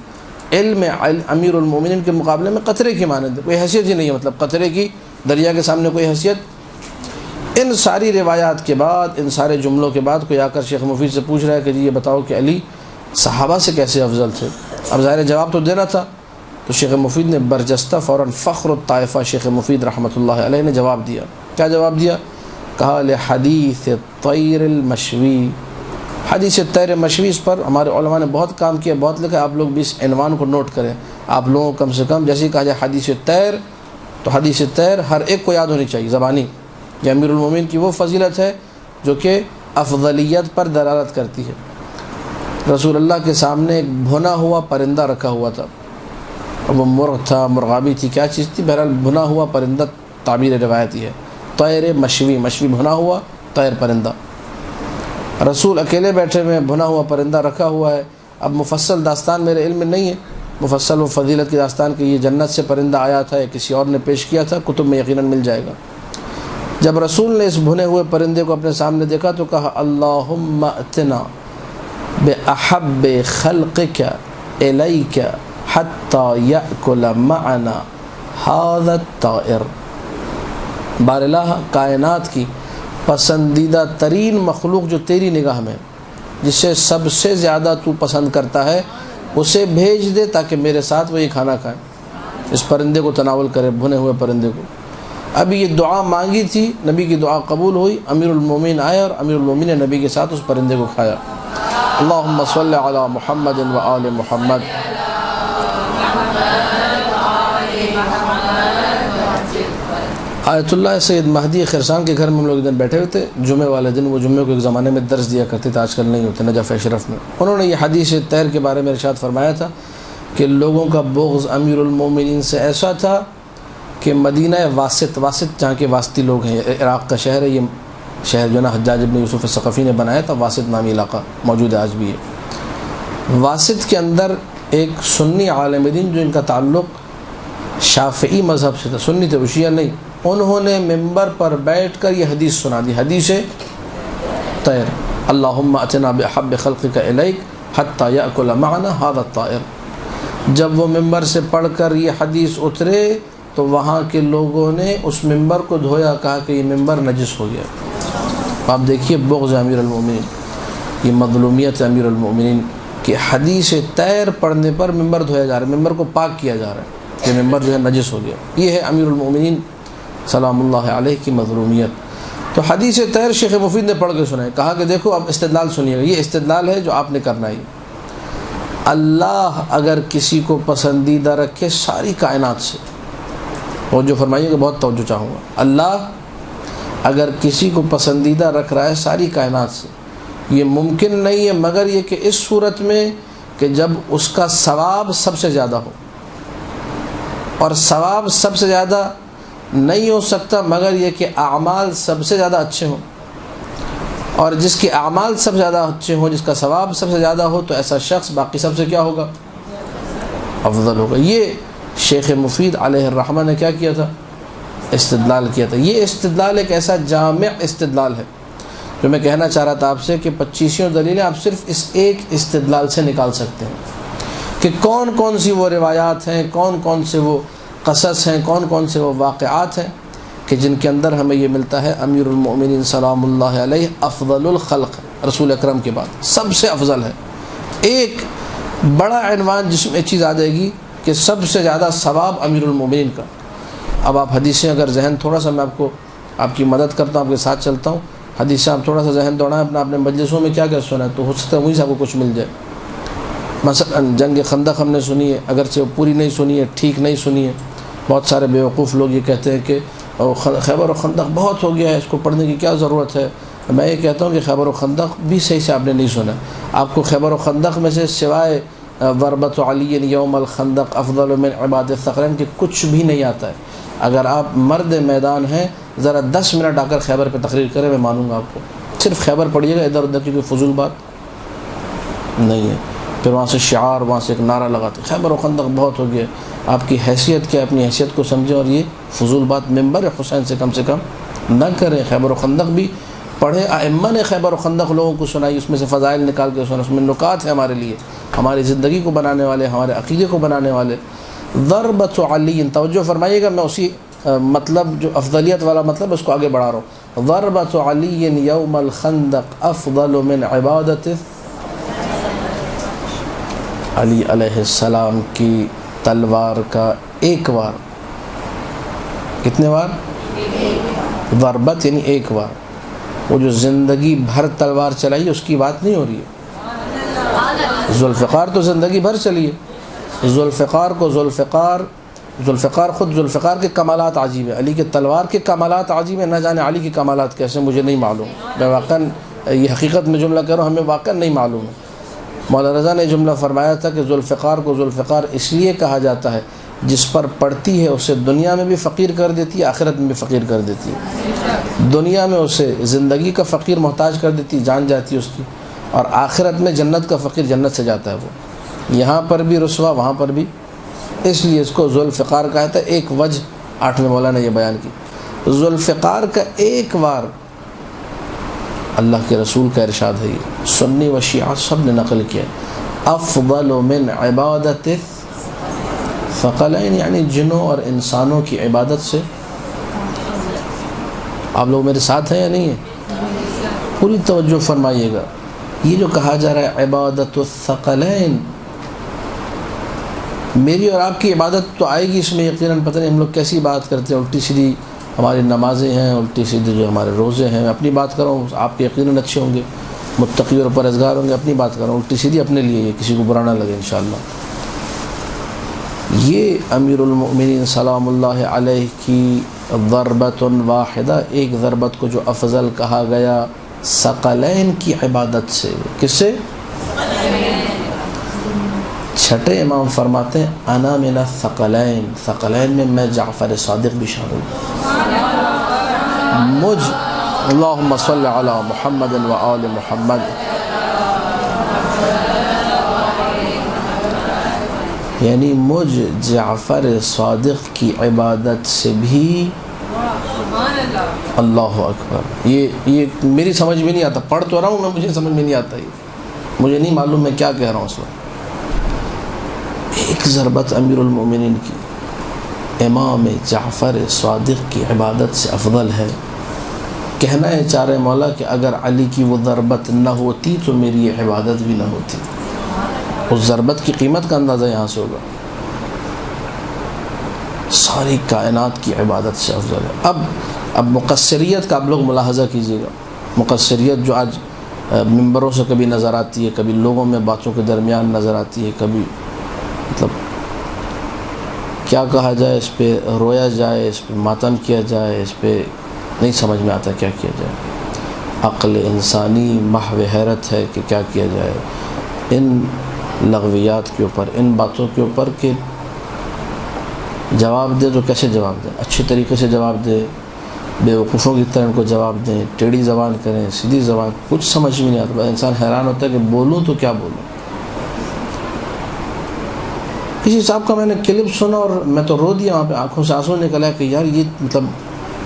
امیر المومنین کے مقابلے میں قطرے کی مانند ہے، کوئی حیثیت ہی نہیں ہے، مطلب قطرے کی دریا کے سامنے کوئی حیثیت۔ ان ساری روایات کے بعد، ان سارے جملوں کے بعد کوئی آ کر شیخ مفید سے پوچھ رہا ہے کہ جی یہ بتاؤ کہ علی صحابہ سے کیسے افضل تھے؟ اب ظاہر جواب تو دینا تھا، تو شیخ مفید نے برجستہ فوراً فخر الطائفہ شیخ مفید رحمۃ اللہ علیہ نے جواب دیا۔ کیا جواب دیا؟ کہا لحدیث الطیر المشوی، حدیث طیر مشوی، اس پر ہمارے علماء نے بہت کام کیا، بہت لکھا، آپ لوگ بھی اس عنوان کو نوٹ کریں۔ آپ لوگوں کو کم سے کم جیسے ہی کہا جائے حدیث طیر، تو حدیث طیر ہر ایک کو یاد ہونی چاہیے زبانی۔ یہ امیر المومنین کی وہ فضیلت ہے جو کہ افضلیت پر دلالت کرتی ہے۔ رسول اللہ کے سامنے ایک بھنا ہوا پرندہ رکھا ہوا تھا، وہ مرغ تھا، مرغابی تھی، کیا چیز تھی، بہرحال بھنا ہوا پرندہ تعبیر روایتی ہے، طیر مشوی، مشوی بھنا ہوا، طیر پرندہ۔ رسول اکیلے بیٹھے ہوئے، بھنا ہوا پرندہ رکھا ہوا ہے۔ اب مفصل داستان میرے علم میں نہیں ہے، مفصل و فضیلت کی داستان کہ یہ جنت سے پرندہ آیا تھا یا کسی اور نے پیش کیا تھا، کتب میں یقیناً مل جائے گا۔ جب رسول نے اس بھنے ہوئے پرندے کو اپنے سامنے دیکھا تو کہا اللہم اتنا بأحب خلقک الیک حتی یأکل معنا ھذا الطائر، بار الہ کائنات کی پسندیدہ ترین مخلوق جو تیری نگاہ میں، جسے سب سے زیادہ تو پسند کرتا ہے، اسے بھیج دے تاکہ میرے ساتھ وہ یہ کھانا کھائے، اس پرندے کو تناول کرے، بھنے ہوئے پرندے کو۔ ابھی یہ دعا مانگی تھی، نبی کی دعا قبول ہوئی، امیر المومنین آئے اور امیر المومنین نے نبی کے ساتھ اس پرندے کو کھایا۔ اللہم صلی علی محمد و آل محمد۔ آیت اللہ سید مہدی خرسان کے گھر میں ہم لوگ دن بیٹھے ہوئے تھے، جمعہ والے دن، وہ جمعے کو ایک زمانے میں درس دیا کرتے تھے، آج کل نہیں ہوتے، نجف اشرف میں۔ انہوں نے یہ حدیث طیر کے بارے میں ارشاد فرمایا تھا کہ لوگوں کا بغض امیر المومنین سے ایسا تھا کہ مدینہ واسط جہاں کے واسطی لوگ ہیں، عراق کا شہر ہے، یہ شہر جو نا حجاج ابن یوسف الثقفی نے بنایا تھا، واسط نامی علاقہ موجود ہے آج بھی ہے۔ واسط کے اندر ایک سنی عالم دین جو ان کا تعلق شافعی مذہب سے تھا، سنی تھے، شیعہ نہیں، انہوں نے ممبر پر بیٹھ کر یہ حدیث سنا دی، حدیث طیر، اللہم اتنا بأحب خلقک الیک حتی یأکل معنا ھذا الطائر۔ جب وہ ممبر سے پڑھ کر یہ حدیث اترے تو وہاں کے لوگوں نے اس ممبر کو دھویا، کہا کہ یہ ممبر نجس ہو گیا۔ آپ دیکھیے بغض امیر المومنین، یہ مظلومیت امیر المومنین کہ حدیث طیر پڑھنے پر ممبر دھویا جا رہا ہے، ممبر کو پاک کیا جا رہا ہے کہ ممبر جو ہے نجس ہو گیا۔ یہ ہے امیر المومنین سلام اللہ علیہ کی مظلومیت۔ تو حدیث طیر شیخ مفید نے پڑھ کے سنائے، کہا کہ دیکھو اب استدلال سنیے گا، یہ استدلال ہے جو آپ نے کرنا ہے۔ اللہ اگر کسی کو پسندیدہ رکھے ساری کائنات سے، توجہ فرمائیے کہ بہت توجہ چاہوں گا، اللہ اگر کسی کو پسندیدہ رکھ رہا ہے ساری کائنات سے، یہ ممکن نہیں ہے مگر یہ کہ اس صورت میں کہ جب اس کا ثواب سب سے زیادہ ہو، اور ثواب سب سے زیادہ نہیں ہو سکتا مگر یہ کہ اعمال سب سے زیادہ اچھے ہوں، اور جس کے اعمال سب سے زیادہ اچھے ہوں، جس کا ثواب سب سے زیادہ ہو، تو ایسا شخص باقی سب سے کیا ہوگا؟ افضل ہوگا۔ یہ شیخ مفید علیہ الرحمہ نے کیا کیا تھا؟ استدلال کیا تھا۔ یہ استدلال ایک ایسا جامع استدلال ہے جو میں کہنا چاہ رہا تھا آپ سے کہ 25 دلیلیں آپ صرف اس ایک استدلال سے نکال سکتے ہیں کہ کون کون سی وہ روایات ہیں، کون کون سے وہ قصص ہیں، کون کون سے وہ واقعات ہیں کہ جن کے اندر ہمیں یہ ملتا ہے امیر المؤمنین سلام اللہ علیہ افضل الخلق، رسول اکرم کے بعد سب سے افضل ہے۔ ایک بڑا عنوان جس میں چیز آ جائے گی کہ سب سے زیادہ ثواب امیر المؤمنین کا۔ اب آپ حدیثیں اگر ذہن تھوڑا سا، میں آپ کی مدد کرتا ہوں، آپ کے ساتھ چلتا ہوں، حدیثیں آپ تھوڑا سا ذہن دوڑائیں اپنے مجلسوں میں کیا کیا سنا ہے، تو ہو سکتا ہے وہیں سے آپ کو کچھ مل جائے۔ مثلا جنگ خندق ہم نے سنی ہے، اگرچہ وہ پوری نہیں سنی ہے، ٹھیک نہیں سنی ہے۔ بہت سارے بیوقوف لوگ یہ کہتے ہیں کہ خیبر و خندق بہت ہو گیا ہے، اس کو پڑھنے کی کیا ضرورت ہے۔ میں یہ کہتا ہوں کہ خیبر و خندق بھی صحیح سے آپ نے نہیں سنا۔ آپ کو خیبر و خندق میں سے سوائے ضربۃ علی یوم الخندق افضل من عباد الثقلین کے کچھ بھی نہیں آتا ہے۔ اگر آپ مرد میدان ہیں ذرا 10 منٹ آ کر خیبر پہ تقریر کریں، میں مانوں گا آپ کو۔ صرف خیبر پڑھیے گا، ادھر ادھر کی کوئی فضول بات نہیں ہے۔ پھر وہاں سے شعار، وہاں سے ایک نعرہ لگاتے خیبر و خندق بہت ہو گیا۔ آپ کی حیثیت کیا، اپنی حیثیت کو سمجھیں، اور یہ فضول بات ممبر حسین سے کم نہ کریں۔ خیبر و خندق بھی پڑھیں، ائمہ نے خیبر و خندق لوگوں کو سنائی، اس میں سے فضائل نکال کے سنا، اس میں نکات ہے ہمارے لیے، ہماری زندگی کو بنانے والے، ہمارے عقیدے کو بنانے والے۔ ضربۃ علی، توجہ فرمائیے گا، میں اسی مطلب جو افضلیت والا مطلب اس کو آگے بڑھا رہا ہوں۔ ضربۃ علی یوم الخندق افضل من عبادت علی علیہ السلام کی تلوار کا ایک وار۔ کتنے وار؟ ضربت یعنی ایک وار۔ وہ جو زندگی بھر تلوار چلائی اس کی بات نہیں ہو رہی ہے۔ ذوالفقار تو زندگی بھر چلی ہے۔ ذوالفقار خود ذوالفقار کے کمالات عجیب ہیں، علی کے تلوار کے کمالات عجیب ہیں، نہ جانے علی کے کمالات کیسے، مجھے نہیں معلوم۔ میں واقعاً یہ حقیقت میں جملہ کہہ رہا ہوں، ہمیں واقعاً نہیں معلوم ہے۔ مولانا رضا نے جملہ فرمایا تھا کہ ذوالفقار کو ذوالفقار اس لیے کہا جاتا ہے جس پر پڑتی ہے اسے دنیا میں بھی فقیر کر دیتی ہے، آخرت میں بھی فقیر کر دیتی ہے۔ دنیا میں اسے زندگی کا فقیر محتاج کر دیتی، جان جاتی ہے اس کی، اور آخرت میں جنت کا فقیر، جنت سے جاتا ہے وہ، یہاں پر بھی رسوا وہاں پر بھی۔ اس لیے اس کو ذوالفقار کہا تھا۔ ایک وجہ 8ویں مولانا نے یہ بیان کی، ذوالفقار کا ایک وار اللہ کے رسول کا ارشاد ہے، یہ سنی و شیعہ سب نے نقل کیا، افضل من عبادت ثقلین، یعنی جنوں اور انسانوں کی عبادت سے۔ آپ لوگ میرے ساتھ ہیں یا نہیں ہیں؟ پوری توجہ فرمائیے گا۔ یہ جو کہا جا رہا ہے عبادت الثقلین، میری اور آپ کی عبادت تو آئے گی اس میں یقیناً، پتہ نہیں ہم لوگ کیسی بات کرتے ہیں، الٹی سیدھی ہماری نمازیں ہیں، الٹی سیدھی جو ہمارے روزے ہیں۔ میں اپنی بات کر رہا ہوں، آپ کے یقیناً اچھے ہوں گے، متقی اور پرہیزگار ہوں گے۔ اپنی بات کر رہا ہوں، الٹی سیدھی اپنے لیے، یہ کسی کو برا نہ لگے انشاءاللہ۔ یہ امیر المؤمنین سلام اللہ علیہ کی ضربۃ واحدہ، ایک ضربت کو جو افضل کہا گیا ثقلین کی عبادت سے۔ کس سے؟ چھٹے امام فرماتے ہیں انا من الثقلین، ثقلین میں میں جعفر صادق بھی شامل ہوں۔ اللہم صل علی محمد و آل محمد، یعنی مجھ جعفر صادق کی عبادت سے بھی۔ اللہ اکبر، یہ میری سمجھ میں نہیں آتا، پڑھ تو رہا ہوں میں، مجھے سمجھ میں نہیں آتا، یہ مجھے نہیں معلوم میں کیا کہہ رہا ہوں اس وقت۔ ایک ضربت امیر المؤمنین کی امام جعفر صادق کی عبادت سے افضل ہے۔ کہنا ہے چارے مولا کہ اگر علی کی وہ ضربت نہ ہوتی تو میری یہ عبادت بھی نہ ہوتی۔ اس ضربت کی قیمت کا اندازہ یہاں سے ہوگا، ساری کائنات کی عبادت سے افضل ہے۔ اب مقصریت کا آپ لوگ ملاحظہ کیجئے گا، مقصریت جو آج ممبروں سے کبھی نظر آتی ہے، کبھی لوگوں میں باتوں کے درمیان نظر آتی ہے، کبھی مطلب کیا کہا جائے، اس پہ رویا جائے، اس پہ ماتم کیا جائے، اس پہ نہیں سمجھ میں آتا کیا کیا جائے۔ عقل انسانی محو حیرت ہے کہ کیا کیا جائے ان لغویات کے اوپر، ان باتوں کے اوپر کہ جواب دے تو کیسے جواب دیں، اچھے طریقے سے جواب دے، بے وقوفوں کی طرح ان کو جواب دیں، ٹیڑھی زبان کریں، سیدھی زبان، کچھ سمجھ میں نہیں آتا۔ انسان حیران ہوتا ہے کہ بولوں تو کیا بولوں۔ کسی صاحب کا میں نے کلپ سنا اور میں تو رو دیا، وہاں پہ آنکھوں سے آنسو نکلا کہ یار یہ مطلب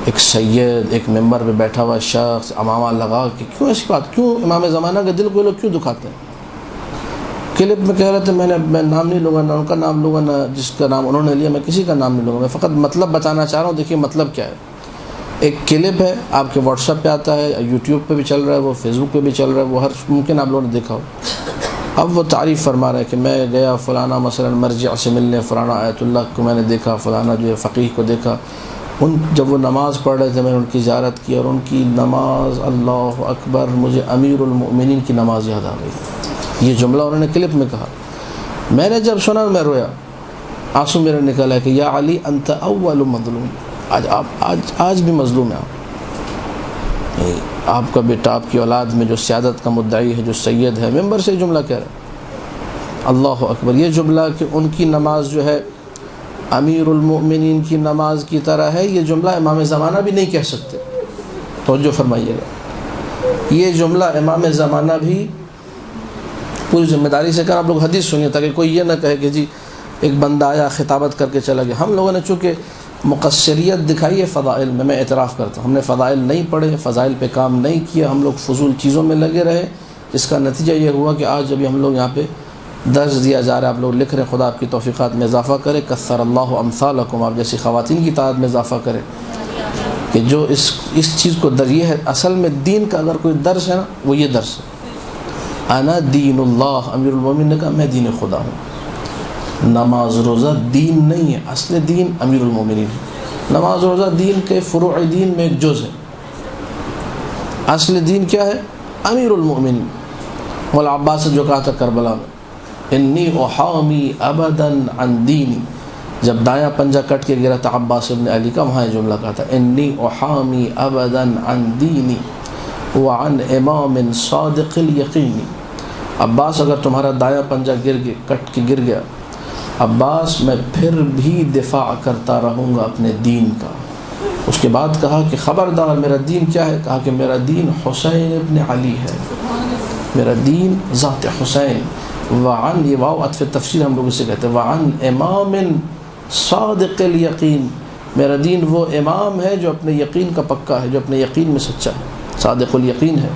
ایک سید ایک ممبر پہ بیٹھا ہوا شخص امامہ لگا کہ کیوں ایسی بات، کیوں امام زمانہ کے دل کو لوگ کیوں دکھاتے ہیں۔ کلپ میں کہہ رہے تھے میں نام نہیں لوں گا، نہ ان کا نام لوں گا، نہ جس کا نام انہوں نے لیا میں کسی کا نام نہیں لوں گا، میں فقط مطلب بتانا چاہ رہا ہوں، دیکھیے مطلب کیا ہے۔ ایک کلپ ہے آپ کے واٹس ایپ پہ آتا ہے، یوٹیوب پہ بھی چل رہا ہے، وہ فیس بک پہ بھی چل رہا ہے، وہ ہر ممکن آپ لوگوں نے دیکھا ہو۔ اب وہ تعریف فرما رہا ہے کہ میں گیا فلانا مثلا مرجع سے ملنے، فلانا آیت اللہ کو میں نے دیکھا، فلانا جو ہے فقیہ کو دیکھا، جب وہ نماز پڑھ رہے تھے میں نے ان کی زیارت کی، اور ان کی نماز اللہ اکبر، مجھے امیر المؤمنین کی نماز یاد آ گئی۔ یہ جملہ انہوں نے کلپ میں کہا۔ میں نے جب سنا میں رویا، آنسو میرے نکلا ہے کہ یا علی انت اول مظلوم، آج بھی مظلوم ہے آپ کا بیٹا، آپ کی اولاد میں جو سیادت کا مدعی ہے، جو سید ہے، ممبر سے یہ جملہ کہہ رہا ہے۔ اللہ اکبر، یہ جملہ کہ ان کی نماز جو ہے امیر المؤمنین کی نماز کی طرح ہے، یہ جملہ امام زمانہ بھی نہیں کہہ سکتے۔ توجہ فرمائیے گا، یہ جملہ امام زمانہ بھی پوری ذمہ داری سے کہا۔ آپ لوگ حدیث سنیے تاکہ کوئی یہ نہ کہے کہ جی ایک بندہ آیا خطابت کر کے چلا گیا۔ ہم لوگوں نے چونکہ مقصریت دکھائی ہے فضائل میں اعتراف کرتا ہوں، ہم نے فضائل نہیں پڑھے، فضائل پہ کام نہیں کیا، ہم لوگ فضول چیزوں میں لگے رہے، جس کا نتیجہ یہ ہوا کہ آج ابھی ہم لوگ یہاں پہ درس دیا جا رہا ہے، آپ لوگ لکھ رہے ہیں، خدا آپ کی توفیقات میں اضافہ کرے، کثر اللہ امثالکم، آپ جیسی خواتین کی تعداد میں اضافہ کرے، کہ جو اس چیز کو یہ ہے اصل میں دین کا اگر کوئی درس ہے نا وہ یہ درس ہے۔ انا دین اللہ، امیر المومنین نے کہا میں دین خدا ہوں۔ نماز روزہ دین نہیں ہے، اصل دین امیر المومنین ہے۔ نماز روزہ دین کے فروع دین میں ایک جز ہے، اصل دین کیا ہے؟ امیر المومنین۔ مولا عباس نے جو کہا تھا کربلا میں، انی احامی ابدا عن دینی، جب دایاں پنجہ کٹ کے گرا تھا عباس ابن علی کا، وہاں یہ جملہ کہا تھا، انی احامی ابدا عن دینی وعن امام صادق الیقین۔ عباس اگر تمہارا دایاں پنجہ کٹ کے گر گیا، عباس میں پھر بھی دفاع کرتا رہوں گا اپنے دین کا۔ اس کے بعد کہا کہ خبردار، میرا دین کیا ہے؟ کہا کہ میرا دین حسین ابن علی ہے، میرا دین ذات حسین۔ وعن، یہ واو عطف تفسیر ہم لوگ اسے کہتے ہیں، وعن امام صادق الیقین، میرا دین وہ امام ہے جو اپنے یقین کا پکا ہے، جو اپنے یقین میں سچا ہے، صادق الیقین ہے۔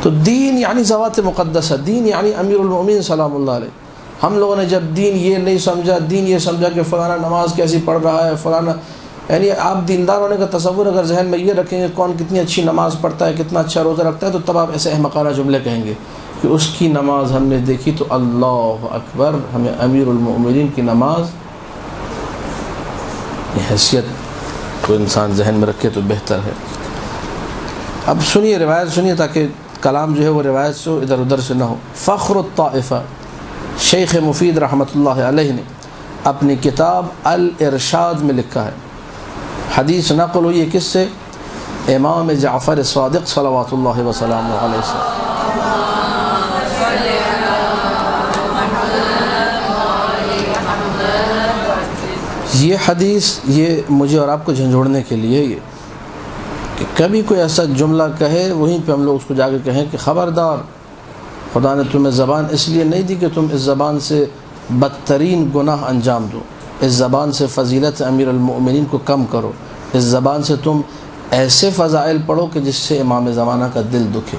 تو دین یعنی ذوات مقدسہ، دین یعنی امیر المؤمنین سلام اللہ علیہ۔ ہم لوگوں نے جب دین یہ نہیں سمجھا، دین یہ سمجھا کہ فلانا نماز کیسی پڑھ رہا ہے، فلانا، یعنی آپ دیندار ہونے کا تصور اگر ذہن میں یہ رکھیں گے کون کتنی اچھی نماز پڑھتا ہے، کتنا اچھا روزہ رکھتا ہے، تو تب آپ ایسے احمقانہ جملے کہیں گے کہ اس کی نماز ہم نے دیکھی تو اللہ اکبر، ہمیں امیر المؤمنین کی نماز، یہ حیثیت کو انسان ذہن میں رکھے تو بہتر ہے۔ اب سنیے، روایت سنیے تاکہ کلام جو ہے وہ روایت سے ادھر ادھر سے نہ ہو۔ فخر الطائفہ شیخ مفید رحمۃ اللہ علیہ نے اپنی کتاب الارشاد میں لکھا ہے، حدیث نقل ہوئی ہے کس سے؟ امام جعفر صادق صلوات اللہ وسلامہ علیہ سے۔ یہ حدیث یہ مجھے اور آپ کو جھنجھوڑنے کے لیے یہ کہ کبھی کوئی ایسا جملہ کہے وہیں پہ ہم لوگ اس کو جا کے کہیں کہ خبردار، خدا نے تمہیں زبان اس لیے نہیں دی کہ تم اس زبان سے بدترین گناہ انجام دو، اس زبان سے فضیلت امیر المؤمنین کو کم کرو، اس زبان سے تم ایسے فضائل پڑھو کہ جس سے امام زمانہ کا دل دکھے۔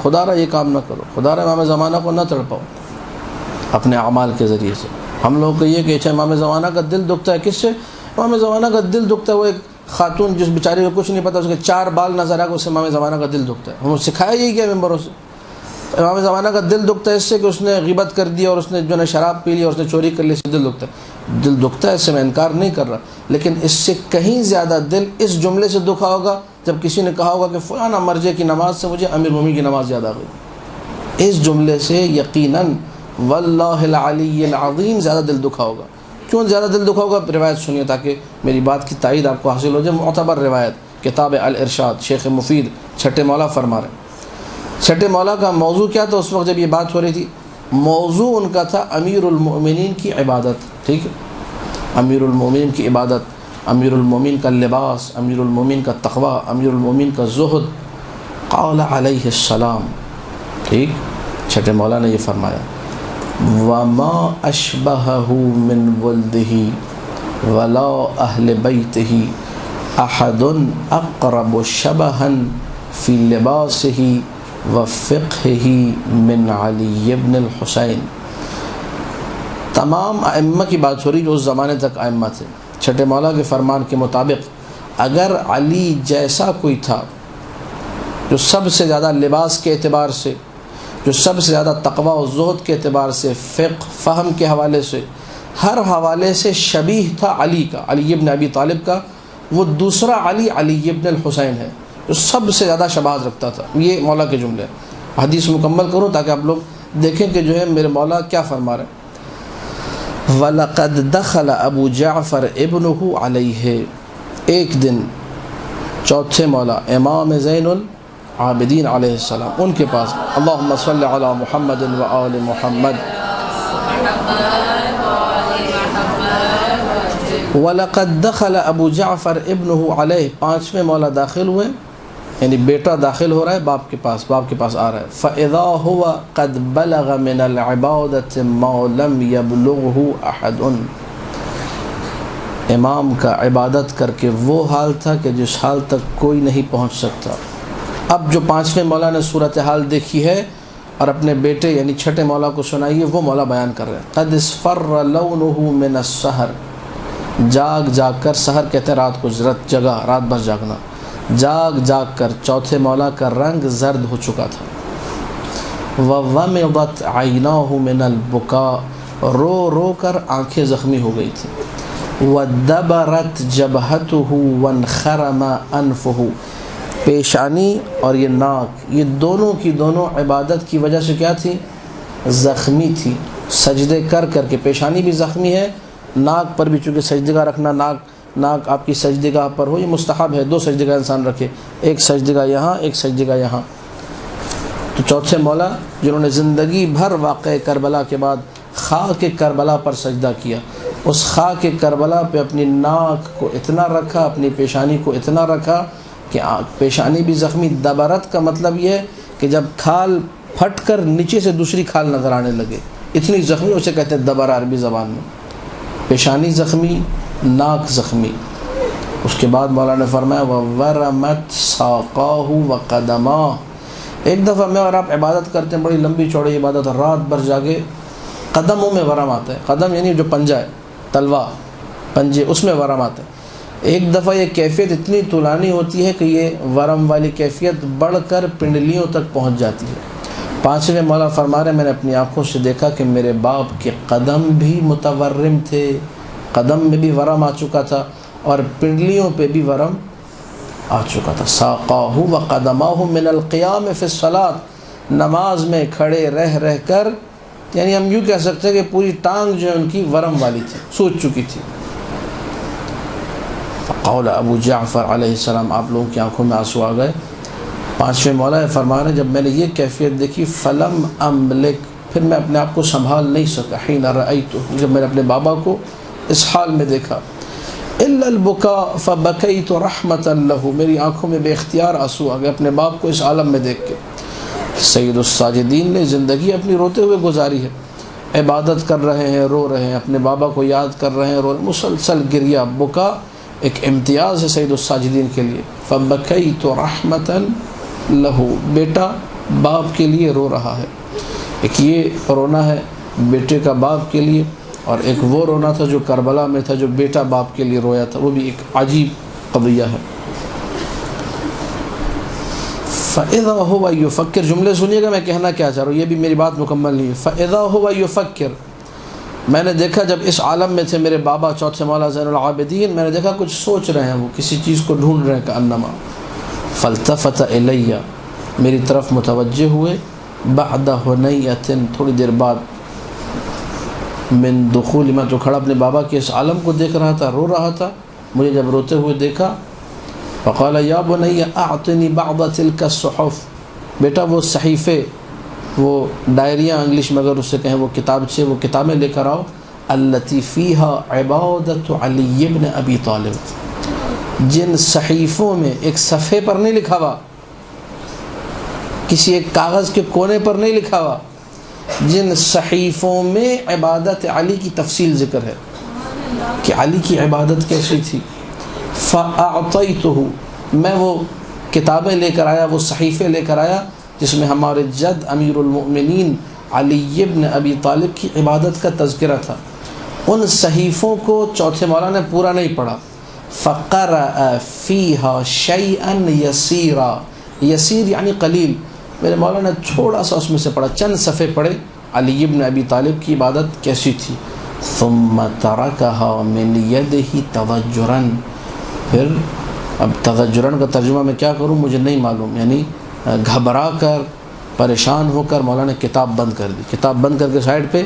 خدا را یہ کام نہ کرو، خدا را امام زمانہ کو نہ تڑپاؤ اپنے اعمال کے ذریعے سے۔ ہم لوگ کو یہ کہ اچھا امام زمانہ کا دل دکھتا ہے، کس سے؟ امام زمانہ کا دل دکھتا ہے وہ ایک خاتون جس بیچاری کو کچھ نہیں پتہ، اس کے 4 بال نظر آ کے اسے امام زمانہ کا دل دکھتا ہے۔ ہم سکھایا یہی کیا ممبروں سے؟ امام زمانہ کا دل دکھتا ہے اس سے کہ اس نے غیبت کر دی اور اس نے جو ہے شراب پی لی اور اس نے چوری کر لی، اس سے دل دکھتا ہے۔ دل دکھتا ہے، اس سے میں انکار نہیں کر رہا، لیکن اس سے کہیں زیادہ دل اس جملے سے دکھا ہوگا جب کسی نے کہا ہوگا کہ فلانا مرجع کی نماز سے مجھے امیر المومنین کی نماز یاد آ گئی۔ اس جملے سے یقیناً واللہ العلی العظیم زیادہ دل دکھا ہوگا۔ کیوں زیادہ دل دکھا ہوگا؟ روایت سنیے تاکہ میری بات کی تائید آپ کو حاصل ہو جائے۔ معتبر روایت، کتاب الارشاد، شیخ مفید چھٹے مولا فرما رہے ہیں۔ چھٹے مولا کا موضوع کیا تھا اس وقت جب یہ بات ہو رہی تھی؟ موضوع ان کا تھا امیر المؤمنین کی عبادت، ٹھیک ہے، امیر المؤمنین کی عبادت، امیر المؤمنین کا لباس، امیر المؤمنین کا تقوی، امیر المؤمنین کا زہد۔ قال علیہ السلام، ٹھیک، چھٹے مولا نے یہ فرمایا، وما اشبہہ من ولدہ ولا اہل بیتہ احد اقرب شبہا فی لباسہ وفقہہ من علی ابن الحسین۔ تمام ائمہ کی بات ہو رہی جو اس زمانے تک ائمہ تھے۔ چھٹے مولا کے فرمان کے مطابق اگر علی جیسا کوئی تھا جو سب سے زیادہ لباس کے اعتبار سے، جو سب سے زیادہ تقوی و زہد کے اعتبار سے، فقہ فہم کے حوالے سے، ہر حوالے سے شبیہ تھا علی کا، علی ابن ابی طالب کا، وہ دوسرا علی، علی ابن الحسین ہے جو سب سے زیادہ شباہت رکھتا تھا۔ یہ مولا کے جملے ہیں، حدیث مکمل کروں تاکہ آپ لوگ دیکھیں کہ جو ہے میرے مولا کیا فرما رہے ہیں۔ وَلَقَدْ دَخَلَ أَبُو جَعْفَرْ ابْنُهُ عَلَيْهِ، ایک دن چوتھے مولا امام زین العابدین علیہ السلام ان کے پاس، اللہم صلی علی محمد و آل محمد۔ وَلَقَدْ دَخَلَ أَبُو جَعْفَرْ ابْنُهُ عَلَيْهِ، پانچویں مولا داخل ہوئے، یعنی بیٹا داخل ہو رہا ہے باپ کے پاس آ رہا ہے۔ فَإِذَا هُوَ قَدْ بَلَغَ مِنَ الْعِبَادَةِ مَا لَمْ يَبْلُغْهُ أَحَدٌ، امام کا عبادت کر کے وہ حال تھا کہ جس حال تک کوئی نہیں پہنچ سکتا۔ اب جو پانچویں مولا نے صورتحال دیکھی ہے اور اپنے بیٹے یعنی چھٹے مولا کو سنائی ہے، وہ مولا بیان کر رہے ہیں۔ قَدْ اصْفَرَّ لَوْنُهُ مِنَ السَّحَرِ، جاگ کر، سحر کہتے ہیں رات کو، جگہ رات بھر جاگنا، جاگ کر چوتھے مولا کا رنگ زرد ہو چکا تھا۔ وَوَمِضَتْ عَيْنَاهُ مِنَ الْبُكَاءِ، رو کر آنکھیں زخمی ہو گئی تھیں۔ وَدَبَرَتْ جَبْهَتُهُ وَانْخَرَمَ أَنْفُهُ، پیشانی اور یہ ناک، یہ دونوں کی دونوں عبادت کی وجہ سے کیا تھی؟ زخمی تھی، سجدے کر کے۔ پیشانی بھی زخمی ہے، ناک پر بھی، چونکہ سجدگاہ رکھنا، ناک آپ کی سجدگاہ پر ہو، یہ مستحب ہے، دو سجدگاہ انسان رکھے، ایک سجدگاہ یہاں، ایک سجدگاہ یہاں۔ تو چوتھے مولا جنہوں نے زندگی بھر واقع کربلا کے بعد خاک کربلا پر سجدہ کیا، اس خاک کربلا پہ اپنی ناک کو اتنا رکھا، اپنی پیشانی کو اتنا رکھا کہ پیشانی بھی زخمی۔ دبرت کا مطلب یہ ہے کہ جب کھال پھٹ کر نیچے سے دوسری کھال نظر آنے لگے، اتنی زخمی، اسے کہتے ہیں دبر عربی زبان میں۔ پیشانی زخمی، ناک زخمی۔ اس کے بعد مولا نے فرمایا وَوَرَمَتْ سَاقَاهُ وَقَدَمَاهُ، ایک دفعہ میں اور آپ عبادت کرتے ہیں، بڑی لمبی چوڑی عبادت، رات بھر جاگے، قدموں میں ورم آتا ہے، قدم یعنی جو پنجہ ہے، تلوا پنجے، اس میں ورم آتا ہے۔ ایک دفعہ یہ کیفیت اتنی طولانی ہوتی ہے کہ یہ ورم والی کیفیت بڑھ کر پنڈلیوں تک پہنچ جاتی ہے۔ پانچویں مولا فرما رہے ہیں میں نے اپنی آنکھوں سے دیکھا کہ میرے باپ کے قدم بھی متورم تھے، قدم میں بھی ورم آ چکا تھا اور پنڈلیوں پہ بھی ورم آ چکا تھا۔ ساقاہ و قدماہ من القیام فی الصلاۃ، نماز میں کھڑے رہ کر، یعنی ہم یوں کہہ سکتے ہیں کہ پوری ٹانگ جو ہے ان کی ورم والی تھی، سوج چکی تھی۔ فقال ابو جعفر علیہ السلام، آپ لوگوں کی آنکھوں میں آنسو آ گئے۔ پانچویں مولا فرما رہے ہیں جب میں نے یہ کیفیت دیکھی، فلم املک، پھر میں اپنے آپ کو سنبھال نہیں سکا، حین رأیتہ، جب میں نے اپنے بابا کو اس حال میں دیکھا، الا البکاء فبکیت رحمتا لہ، میری آنکھوں میں بے اختیار آنسو آ گئے اپنے باپ کو اس عالم میں دیکھ کے۔ سید الساجدین نے زندگی اپنی روتے ہوئے گزاری ہے، عبادت کر رہے ہیں، رو رہے ہیں، اپنے بابا کو یاد کر رہے ہیں، رو رہے ہیں، مسلسل گریہ، بکا ایک امتیاز ہے سید الساجدین کے لیے۔ فبکیت رحمتا لہ، بیٹا باپ کے لیے رو رہا ہے، ایک یہ رونا ہے بیٹے کا باپ کے لیے، اور ایک وہ رونا تھا جو کربلا میں تھا، جو بیٹا باپ کے لیے رویا تھا، وہ بھی ایک عجیب قضیہ ہے۔ فَإِذَا هُوَ يُفَكِّرُ، جملے سنیے گا میں کہنا کیا چاہ رہا ہوں، یہ بھی میری بات مکمل نہیں ہے۔ فَإِذَا هُوَ يُفَكِّرُ، میں نے دیکھا جب اس عالم میں تھے میرے بابا چوتھے مولا زین العابدین، میں نے دیکھا کچھ سوچ رہے ہیں، وہ کسی چیز کو ڈھونڈ رہے ہیں کأنما۔ فالتفت الی، میری طرف متوجہ ہوئے، بعد حنیۃ، تھوڑی دیر بعد، من دخول، میں تو کھڑا اپنے بابا کے اس عالم کو دیکھ رہا تھا، رو رہا تھا، مجھے جب روتے ہوئے دیکھا، فقال یا بنی اعطنی بعض تلک الصحف، بیٹا وہ صحیفے، وہ ڈائریاں انگلش میں اگر اسے کہیں، وہ کتابچے، وہ کتابیں لے کر آؤ، التی فیہا عبادت علی بن ابی طالب، جن صحیفوں میں ایک صفحے پر نہیں لکھا ہوا، کسی ایک کاغذ کے کونے پر نہیں لکھا ہوا، جن صحیفوں میں عبادت علی کی تفصیل ذکر ہے کہ علی کی عبادت کیسی تھی۔ فَأَعْطَيْتُهُ، میں وہ کتابیں لے کر آیا، وہ صحیفے لے کر آیا جس میں ہمارے جد امیر المؤمنین علی بن ابی طالب کی عبادت کا تذکرہ تھا۔ ان صحیفوں کو چوتھے مولا نے پورا نہیں پڑھا، فقرأ فیہا شیئا یسیرا، یسیر یعنی قلیل، میرے مولا نے تھوڑا سا اس میں سے پڑھا، چند صفحے پڑھے علی ابن ابی طالب کی عبادت کیسی تھی. ثم ترکها من یدہ تضجرا، پھر اب تضجرن کا ترجمہ میں کیا کروں مجھے نہیں معلوم، یعنی گھبرا کر پریشان ہو کر مولا نے کتاب بند کر دی، کتاب بند کر کے سائڈ پہ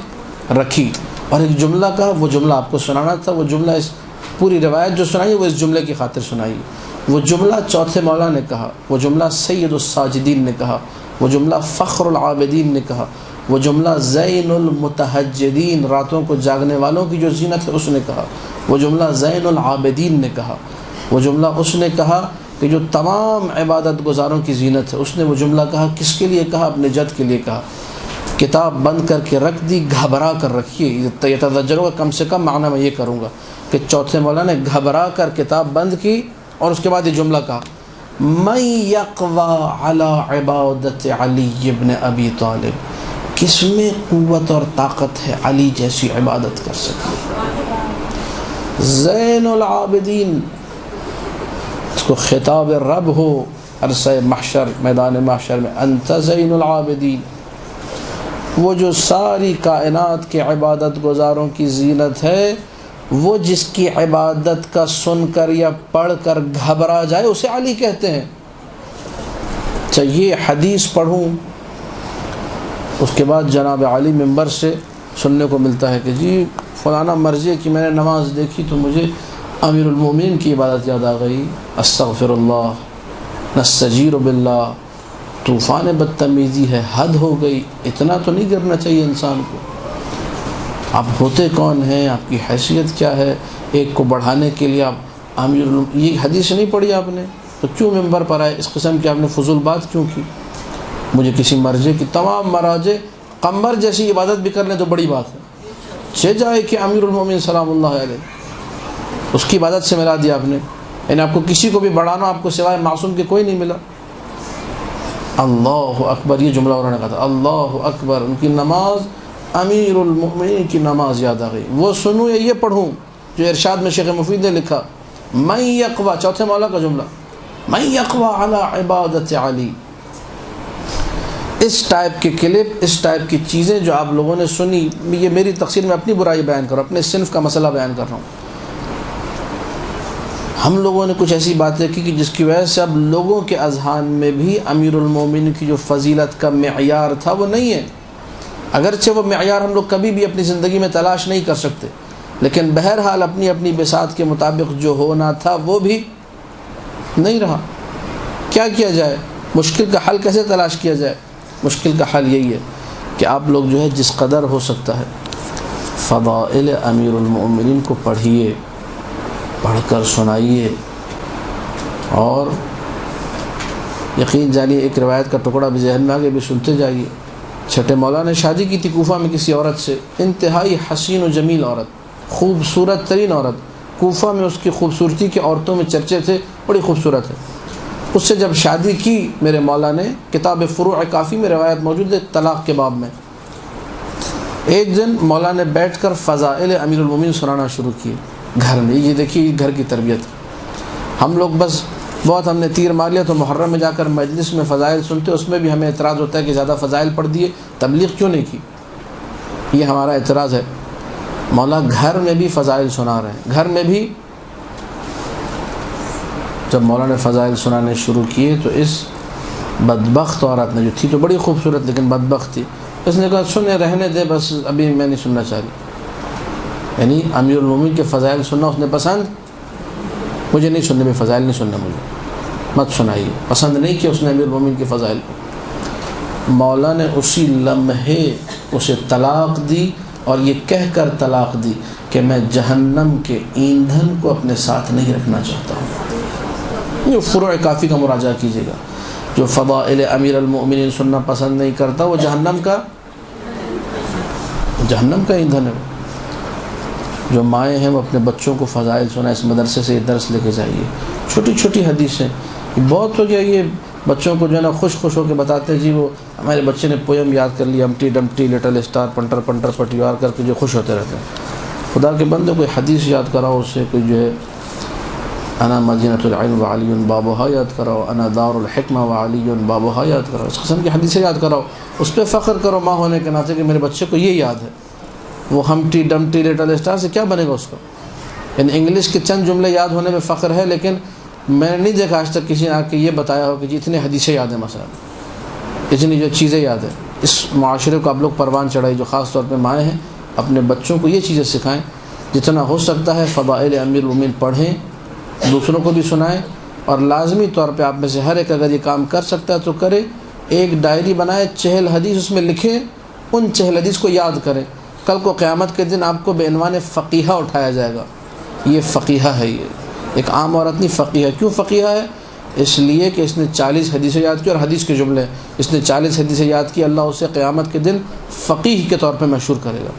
رکھی، اور ایک جملہ کہا، وہ جملہ آپ کو سنانا تھا، وہ جملہ اس پوری روایت جو سنائی وہ اس جملے کی خاطر سنائی. وہ جملہ چوتھے مولا نے کہا، وہ جملہ سید الساجدین نے کہا، وہ جملہ فخر العابدین نے کہا، وہ جملہ زین المتہجدین راتوں کو جاگنے والوں کی جو زینت ہے اس نے کہا، وہ جملہ زین العابدین نے کہا، وہ جملہ اس نے کہا کہ جو تمام عبادت گزاروں کی زینت ہے، اس نے وہ جملہ کہا. کس کے لیے کہا؟ اپنے جد کے لیے کہا. کتاب بند کر کے رکھ دی، گھبرا کر رکھیے. یہ تذجروں کا کم سے کم معنی میں یہ کروں گا کہ چوتھے مولا نے گھبرا کر کتاب بند کی اور اس کے بعد یہ جملہ کہا، من یقوی علی عبادت علی ابن ابی طالب، کس میں قوت اور طاقت ہے علی جیسی عبادت کر سکے. زین العابدین، اس کو خطاب رب ہو عرصہ محشر، میدان محشر میں، انت زین العابدین، وہ جو ساری کائنات کے عبادت گزاروں کی زینت ہے، وہ جس کی عبادت کا سن کر یا پڑھ کر گھبرا جائے اسے علی کہتے ہیں. چاہیے حدیث پڑھوں، اس کے بعد جناب علی ممبر سے سننے کو ملتا ہے کہ جی فلانا مرضی کہ میں نے نماز دیکھی تو مجھے امیر المومنین کی عبادت یاد آ گئی، استغفر اللہ، نستجیر باللہ، طوفان بدتمیزی ہے، حد ہو گئی. اتنا تو نہیں کرنا چاہیے انسان کو. آپ ہوتے کون ہیں، آپ کی حیثیت کیا ہے، ایک کو بڑھانے کے لیے آپ امیر یہ حدیث نہیں پڑھی آپ نے تو کیوں ممبر پر آئے، اس قسم کی آپ نے فضول بات کیوں کی. مجھے کسی مرجع کی، تمام مراجع قمر جیسی عبادت بھی کر لیں تو بڑی بات ہے. چھ جائے کہ امیر المومنین سلام اللہ علیہ، اس کی عبادت سے ملا دیا آپ نے. یعنی آپ کو کسی کو بھی بڑھانا، آپ کو سوائے معصوم کے کوئی نہیں ملا. اللہ اکبر، یہ جملہ انہوں نے کہا تھا، اللہ اکبر. ان کی نماز امیر المؤمنین کی نماز یاد آ گئی. وہ سنوں یا یہ پڑھوں جو ارشاد میں شیخ مفید نے لکھا، من یقوی، چوتھے مولا کا جملہ، من یقوی علی عبادت علی. اس ٹائپ کے کلپ، اس ٹائپ کی چیزیں جو آپ لوگوں نے سنی، یہ میری تقصیر میں اپنی برائی بیان کر رہا ہوں، اپنے صنف کا مسئلہ بیان کر رہا ہوں. ہم لوگوں نے کچھ ایسی باتیں کی کہ جس کی وجہ سے اب لوگوں کے اذہان میں بھی امیر المومنین کی جو فضیلت کا معیار تھا وہ نہیں ہے. اگرچہ وہ معیار ہم لوگ کبھی بھی اپنی زندگی میں تلاش نہیں کر سکتے، لیکن بہرحال اپنی اپنی بساط کے مطابق جو ہونا تھا وہ بھی نہیں رہا. کیا کیا جائے؟ مشکل کا حل کیسے تلاش کیا جائے؟ مشکل کا حل یہی ہے کہ آپ لوگ جو ہے جس قدر ہو سکتا ہے فضائل امیر المؤمنین کو پڑھیے، پڑھ کر سنائیے. اور یقین جانیے ایک روایت کا ٹکڑا بھی ذہن میں آگے بھی سنتے جائیے. چھٹے مولا نے شادی کی تھی کوفہ میں کسی عورت سے، انتہائی حسین و جمیل عورت، خوبصورت ترین عورت. کوفہ میں اس کی خوبصورتی کے عورتوں میں چرچے تھے، بڑی خوبصورت ہے. اس سے جب شادی کی میرے مولا نے، کتاب فروع کافی میں روایت موجود ہے طلاق کے باب میں، ایک دن مولا نے بیٹھ کر فضائل امیر المومنین سنانا شروع کیے گھر میں. یہ دیکھیے گھر کی تربیت. ہم لوگ بس بہت ہم نے تیر مار لیا تو محرم میں جا کر مجلس میں فضائل سنتے، اس میں بھی ہمیں اعتراض ہوتا ہے کہ زیادہ فضائل پڑھ دیے، تبلیغ کیوں نہیں کی. یہ ہمارا اعتراض ہے. مولا گھر میں بھی فضائل سنا رہے ہیں. گھر میں بھی جب مولا نے فضائل سنانے شروع کیے تو اس بدبخت عورت نے، جو تھی تو بڑی خوبصورت لیکن بدبخت تھی، اس نے کہا سنے رہنے دے، بس ابھی میں نہیں سننا چاہ رہی. یعنی امیر المومنین کے فضائل سننا اس نے پسند، مجھے نہیں سننے میں، فضائل نہیں سننا مجھے، مت سنائیے. پسند نہیں کیا اس نے امیر المومنین کے فضائل کو. مولا نے اسی لمحے اسے طلاق دی، اور یہ کہہ کر طلاق دی کہ میں جہنم کے ایندھن کو اپنے ساتھ نہیں رکھنا چاہتا ہوں. یہ فروع کافی کا مراجعہ کیجیے گا. جو فضائل امیر المؤمنین سننا پسند نہیں کرتا وہ جہنم کا ایندھن ہے. جو مائیں ہیں وہ اپنے بچوں کو فضائل سنا، اس مدرسے سے یہ درس لے کے جائیے. چھوٹی چھوٹی حدیثیں بہت ہو گیا. یہ بچوں کو جو ہے نا خوش ہو کے بتاتے ہیں جی وہ ہمارے بچے نے پویم یاد کر لی، امٹی ڈمٹی لٹل اسٹار پنٹر پنٹر پٹیوار کر کے جو خوش ہوتے رہتے ہیں. خدا کے بندے کوئی حدیث یاد کراؤ، اس سے کوئی جو ہے انا مدینۃ العلم وعلی بابھا یاد کراؤ، انا دار الحکمہ وعلی بابھا یاد کراؤ، اس قسم کی حدیثیں یاد کراؤ، اس پہ فخر کرو ماں ہونے کے ناطے کہ میرے بچے کو یہ یاد ہے۔ وہ ہمٹی ڈمٹی لٹل اسٹار سے کیا بنے گا اس کو؟ یعنی انگلش کے چند جملے یاد ہونے میں فخر ہے، لیکن میں نے نہیں دیکھا آج تک کسی نے آ کے یہ بتایا ہو کہ جی اتنے حدیثیں یاد ہیں، مثلا اتنی جو چیزیں یاد ہیں۔ اس معاشرے کو آپ لوگ پروان چڑھائی، جو خاص طور پہ مائیں ہیں، اپنے بچوں کو یہ چیزیں سکھائیں، جتنا ہو سکتا ہے فضائل امیر المومنین پڑھیں، دوسروں کو بھی سنائیں، اور لازمی طور پہ آپ میں سے ہر ایک اگر یہ کام کر سکتا ہے تو کرے۔ ایک ڈائری بنائے، 40 حدیث اس میں لکھیں، ان 40 حدیث کو یاد کریں۔ کل کو قیامت کے دن آپ کو بے عنوان فقیہہ اٹھایا جائے گا، یہ فقیہہ ہے، یہ ایک عام عورت نہیں فقیہہ۔ کیوں فقیہہ ہے؟ اس لیے کہ اس نے 40 حدیثیں یاد کی، اور حدیث کے جملے اس نے 40 حدیثیں یاد کی، اللہ اسے قیامت کے دن فقیہ کے طور پہ مشہور کرے گا۔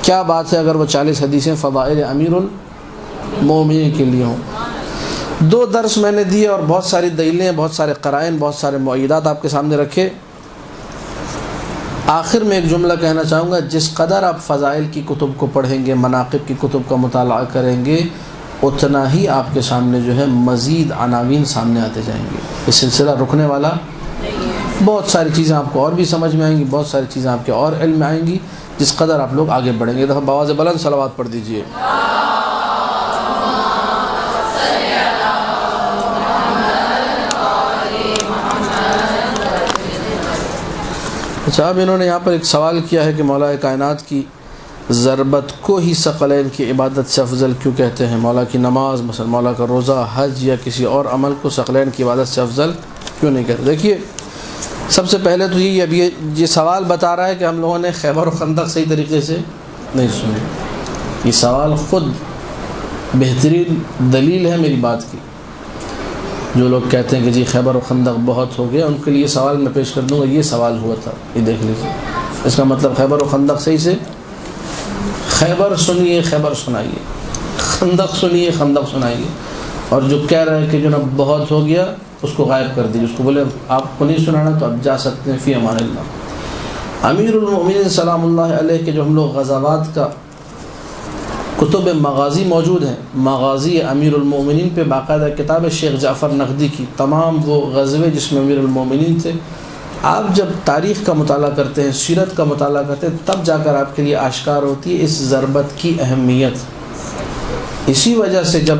کیا بات ہے اگر وہ 40 حدیثیں فضائل امیر المومنین کے لیے ہوں۔ 2 درس میں نے دیے اور بہت ساری دلیلیں، بہت سارے قرائن، بہت سارے مؤیدات آپ کے سامنے رکھے۔ آخر میں ایک جملہ کہنا چاہوں گا، جس قدر آپ فضائل کی کتب کو پڑھیں گے، مناقب کی کتب کا مطالعہ کریں گے، اتنا ہی آپ کے سامنے جو ہے مزید عناوین سامنے آتے جائیں گے۔ یہ سلسلہ رکنے والا، بہت ساری چیزیں آپ کو اور بھی سمجھ میں آئیں گی، بہت ساری چیزیں آپ کے اور علم میں آئیں گی، جس قدر آپ لوگ آگے بڑھیں گے۔ دفعہ بآواز بلند صلوات پڑھ دیجئے۔ اچھا، اب انہوں نے یہاں پر ایک سوال کیا ہے کہ مولا کائنات کی ضربت کو ہی ثقلین کی عبادت سے افضل کیوں کہتے ہیں؟ مولا کی نماز، مثلا مولا کا روزہ، حج یا کسی اور عمل کو ثقلین کی عبادت سے افضل کیوں نہیں کہتے؟ دیکھیے، سب سے پہلے تو یہ سوال بتا رہا ہے کہ ہم لوگوں نے خیبر و خندق صحیح طریقے سے نہیں سنی۔ یہ سوال خود بہترین دلیل ہے میری بات کی۔ جو لوگ کہتے ہیں کہ جی خیبر و خندق بہت ہو گیا، ان کے لیے سوال میں پیش کر دوں گا، یہ سوال ہوا تھا، یہ دیکھ لیجیے۔ اس کا مطلب خیبر و خندق صحیح سے، خیبر سنیے خیبر سنائیے، خندق سنیے خندق سنائیے، اور جو کہہ رہے ہیں کہ جو نا بہت ہو گیا اس کو غائب کر دیجیے، اس کو بولے آپ کو نہیں سنانا تو آپ جا سکتے ہیں، فی امان اللہ۔ امیر المومنین سلام اللہ علیہ کے جو ہم لوگ غزوات کا کتب مغازی موجود ہیں، مغازی امیر المومنین پہ باقاعدہ کتاب ہے شیخ جعفر نقدی کی، تمام وہ غزوے جس میں امیر المومنین تھے۔ آپ جب تاریخ کا مطالعہ کرتے ہیں، سیرت کا مطالعہ کرتے ہیں، تب جا کر آپ کے لیے آشکار ہوتی ہے اس ضربت کی اہمیت۔ اسی وجہ سے جب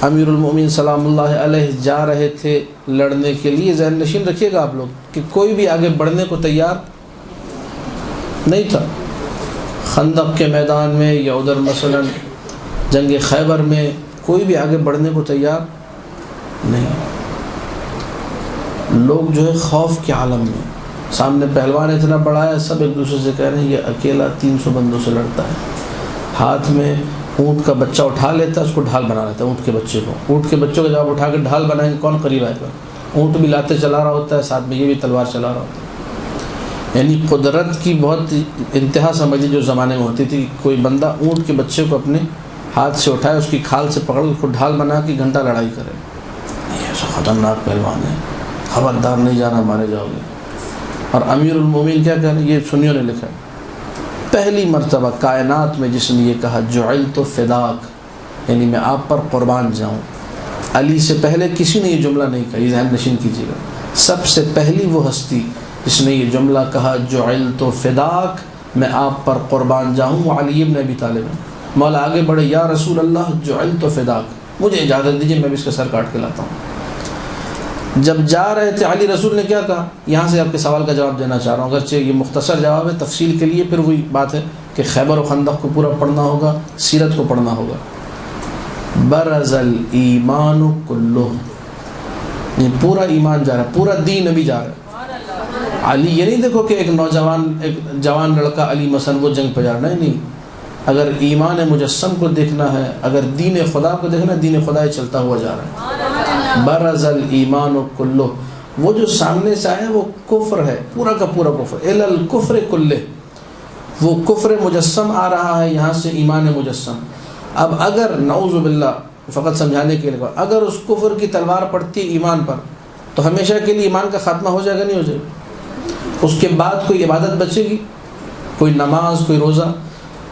امیر المومنین سلام اللہ علیہ جا رہے تھے لڑنے کے لیے، ذہن نشین رکھیے گا آپ لوگ کہ کوئی بھی آگے بڑھنے کو تیار نہیں تھا۔ خندق کے میدان میں یا ادھر مثلا جنگ خیبر میں کوئی بھی آگے بڑھنے کو تیار نہیں۔ لوگ جو ہے خوف کے عالم میں، سامنے پہلوان اتنا بڑا ہے، سب ایک دوسرے سے کہہ رہے ہیں یہ اکیلا 300 بندوں سے لڑتا ہے، ہاتھ میں اونٹ کا بچہ اٹھا لیتا ہے، اس کو ڈھال بنا لیتا ہے، اونٹ کے بچے کو، اونٹ کے بچوں کو جب اٹھا کے ڈھال بنائیں گے کون قریب آئے گا؟ اونٹ بھی لاتے چلا رہا ہوتا ہے، ساتھ میں یہ بھی تلوار چلا رہا ہوتا ہے۔ یعنی قدرت کی بہت انتہا سمجھیے جو زمانے میں ہوتی تھی، کوئی بندہ اونٹ کے بچے کو اپنے ہاتھ سے اٹھائے، اس کی کھال سے پکڑ، اس کو ڈھال بنا کے گھنٹہ لڑائی کرے، یہ ایسا خطرناک پہلوان ہے، خبردار نہیں جانا، مارے جاؤ گے۔ اور امیر المومنین کیا کہہ رہے ہیں؟ یہ سنیوں نے لکھا ہے، پہلی مرتبہ کائنات میں جس نے یہ کہا جعلت فداک، یعنی میں آپ پر قربان جاؤں۔ علی سے پہلے کسی نے یہ جملہ نہیں کہا، یہ ذہن نشین کیجیے گا، سب سے پہلی وہ ہستی جس نے یہ جملہ کہا جعلت فداک، میں آپ پر قربان جاؤں، وہ علی بن ابی طالب ہے۔ مولا آگے بڑھے، یا رسول اللہ جعلت فداک، مجھے اجازت دیجیے میں بھی اس کا سر کاٹ کے لاتا ہوں۔ جب جا رہے تھے علی رسول نے کیا کہا؟ یہاں سے آپ کے سوال کا جواب دینا چاہ رہا ہوں، اگرچہ یہ مختصر جواب ہے، تفصیل کے لیے پھر وہی بات ہے کہ خیبر و خندق کو پورا پڑھنا ہوگا، سیرت کو پڑھنا ہوگا۔ برز الایمان کلہ، یہ پورا ایمان جا رہا ہے، پورا دین ابھی جا رہا ہے۔ علی یہ نہیں دیکھو کہ ایک نوجوان، ایک جوان لڑکا علی مثلا وہ جنگ پہ جا رہا ہے، نہیں، اگر ایمان مجسم کو دیکھنا ہے، اگر دین خدا کو دیکھنا ہے، دین خدا ہی چلتا ہوا جا رہا ہے۔ برز الایمان کلہ، وہ جو سامنے سے آیا وہ کفر ہے، پورا کا پورا کفر، الی الکفر کلہ، وہ کفر مجسم آ رہا ہے یہاں سے ایمان مجسم۔ اب اگر نعوذ باللہ، فقط سمجھانے کے لیے، اگر اس کفر کی تلوار پڑتی ہے ایمان پر تو ہمیشہ کے لیے ایمان کا خاتمہ ہو جائے گا، نہیں ہو جائے گا؟ اس کے بعد کوئی عبادت بچے گی؟ کوئی نماز، کوئی روزہ؟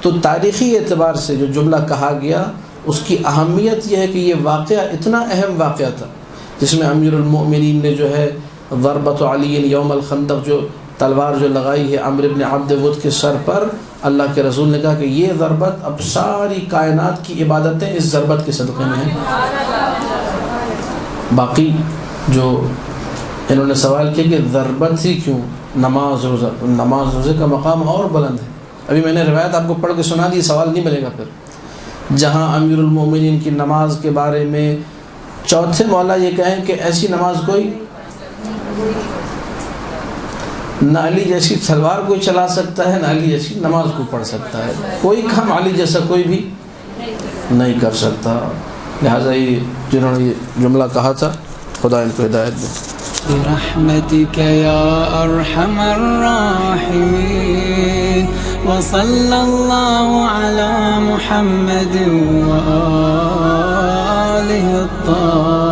تو تاریخی اعتبار سے جو جملہ کہا گیا اس کی اہمیت یہ ہے کہ یہ واقعہ اتنا اہم واقعہ تھا جس میں امیر المؤمنین نے جو ہے ضربۃ علی یوم الخندق جو تلوار جو لگائی ہے عمرو بن عبد ود کے سر پر، اللہ کے رسول نے کہا کہ یہ ضربت اب ساری کائنات کی عبادتیں اس ضربت کے صدقے میں ہیں۔ باقی جو انہوں نے سوال کیا کہ ضربت ہی کیوں، نماز روزے کا مقام اور بلند ہے۔ ابھی میں نے روایت آپ کو پڑھ کے سنا دی، سوال نہیں ملے گا پھر۔ جہاں امیر المومنین کی نماز کے بارے میں چوتھے مولا یہ کہیں کہ ایسی نماز کوئی نہ علی جیسی تلوار کوئی چلا سکتا ہے، نہ علی جیسی نماز کوئی پڑھ سکتا ہے، کوئی کام علی جیسا کوئی بھی نہیں کر سکتا۔ لہٰذا یہ جنہوں نے یہ جملہ کہا تھا، خدا ان کو ہدایت دے۔ برحمتك يا أرحم الراحمين وصلى الله على محمد وآله الطاهرين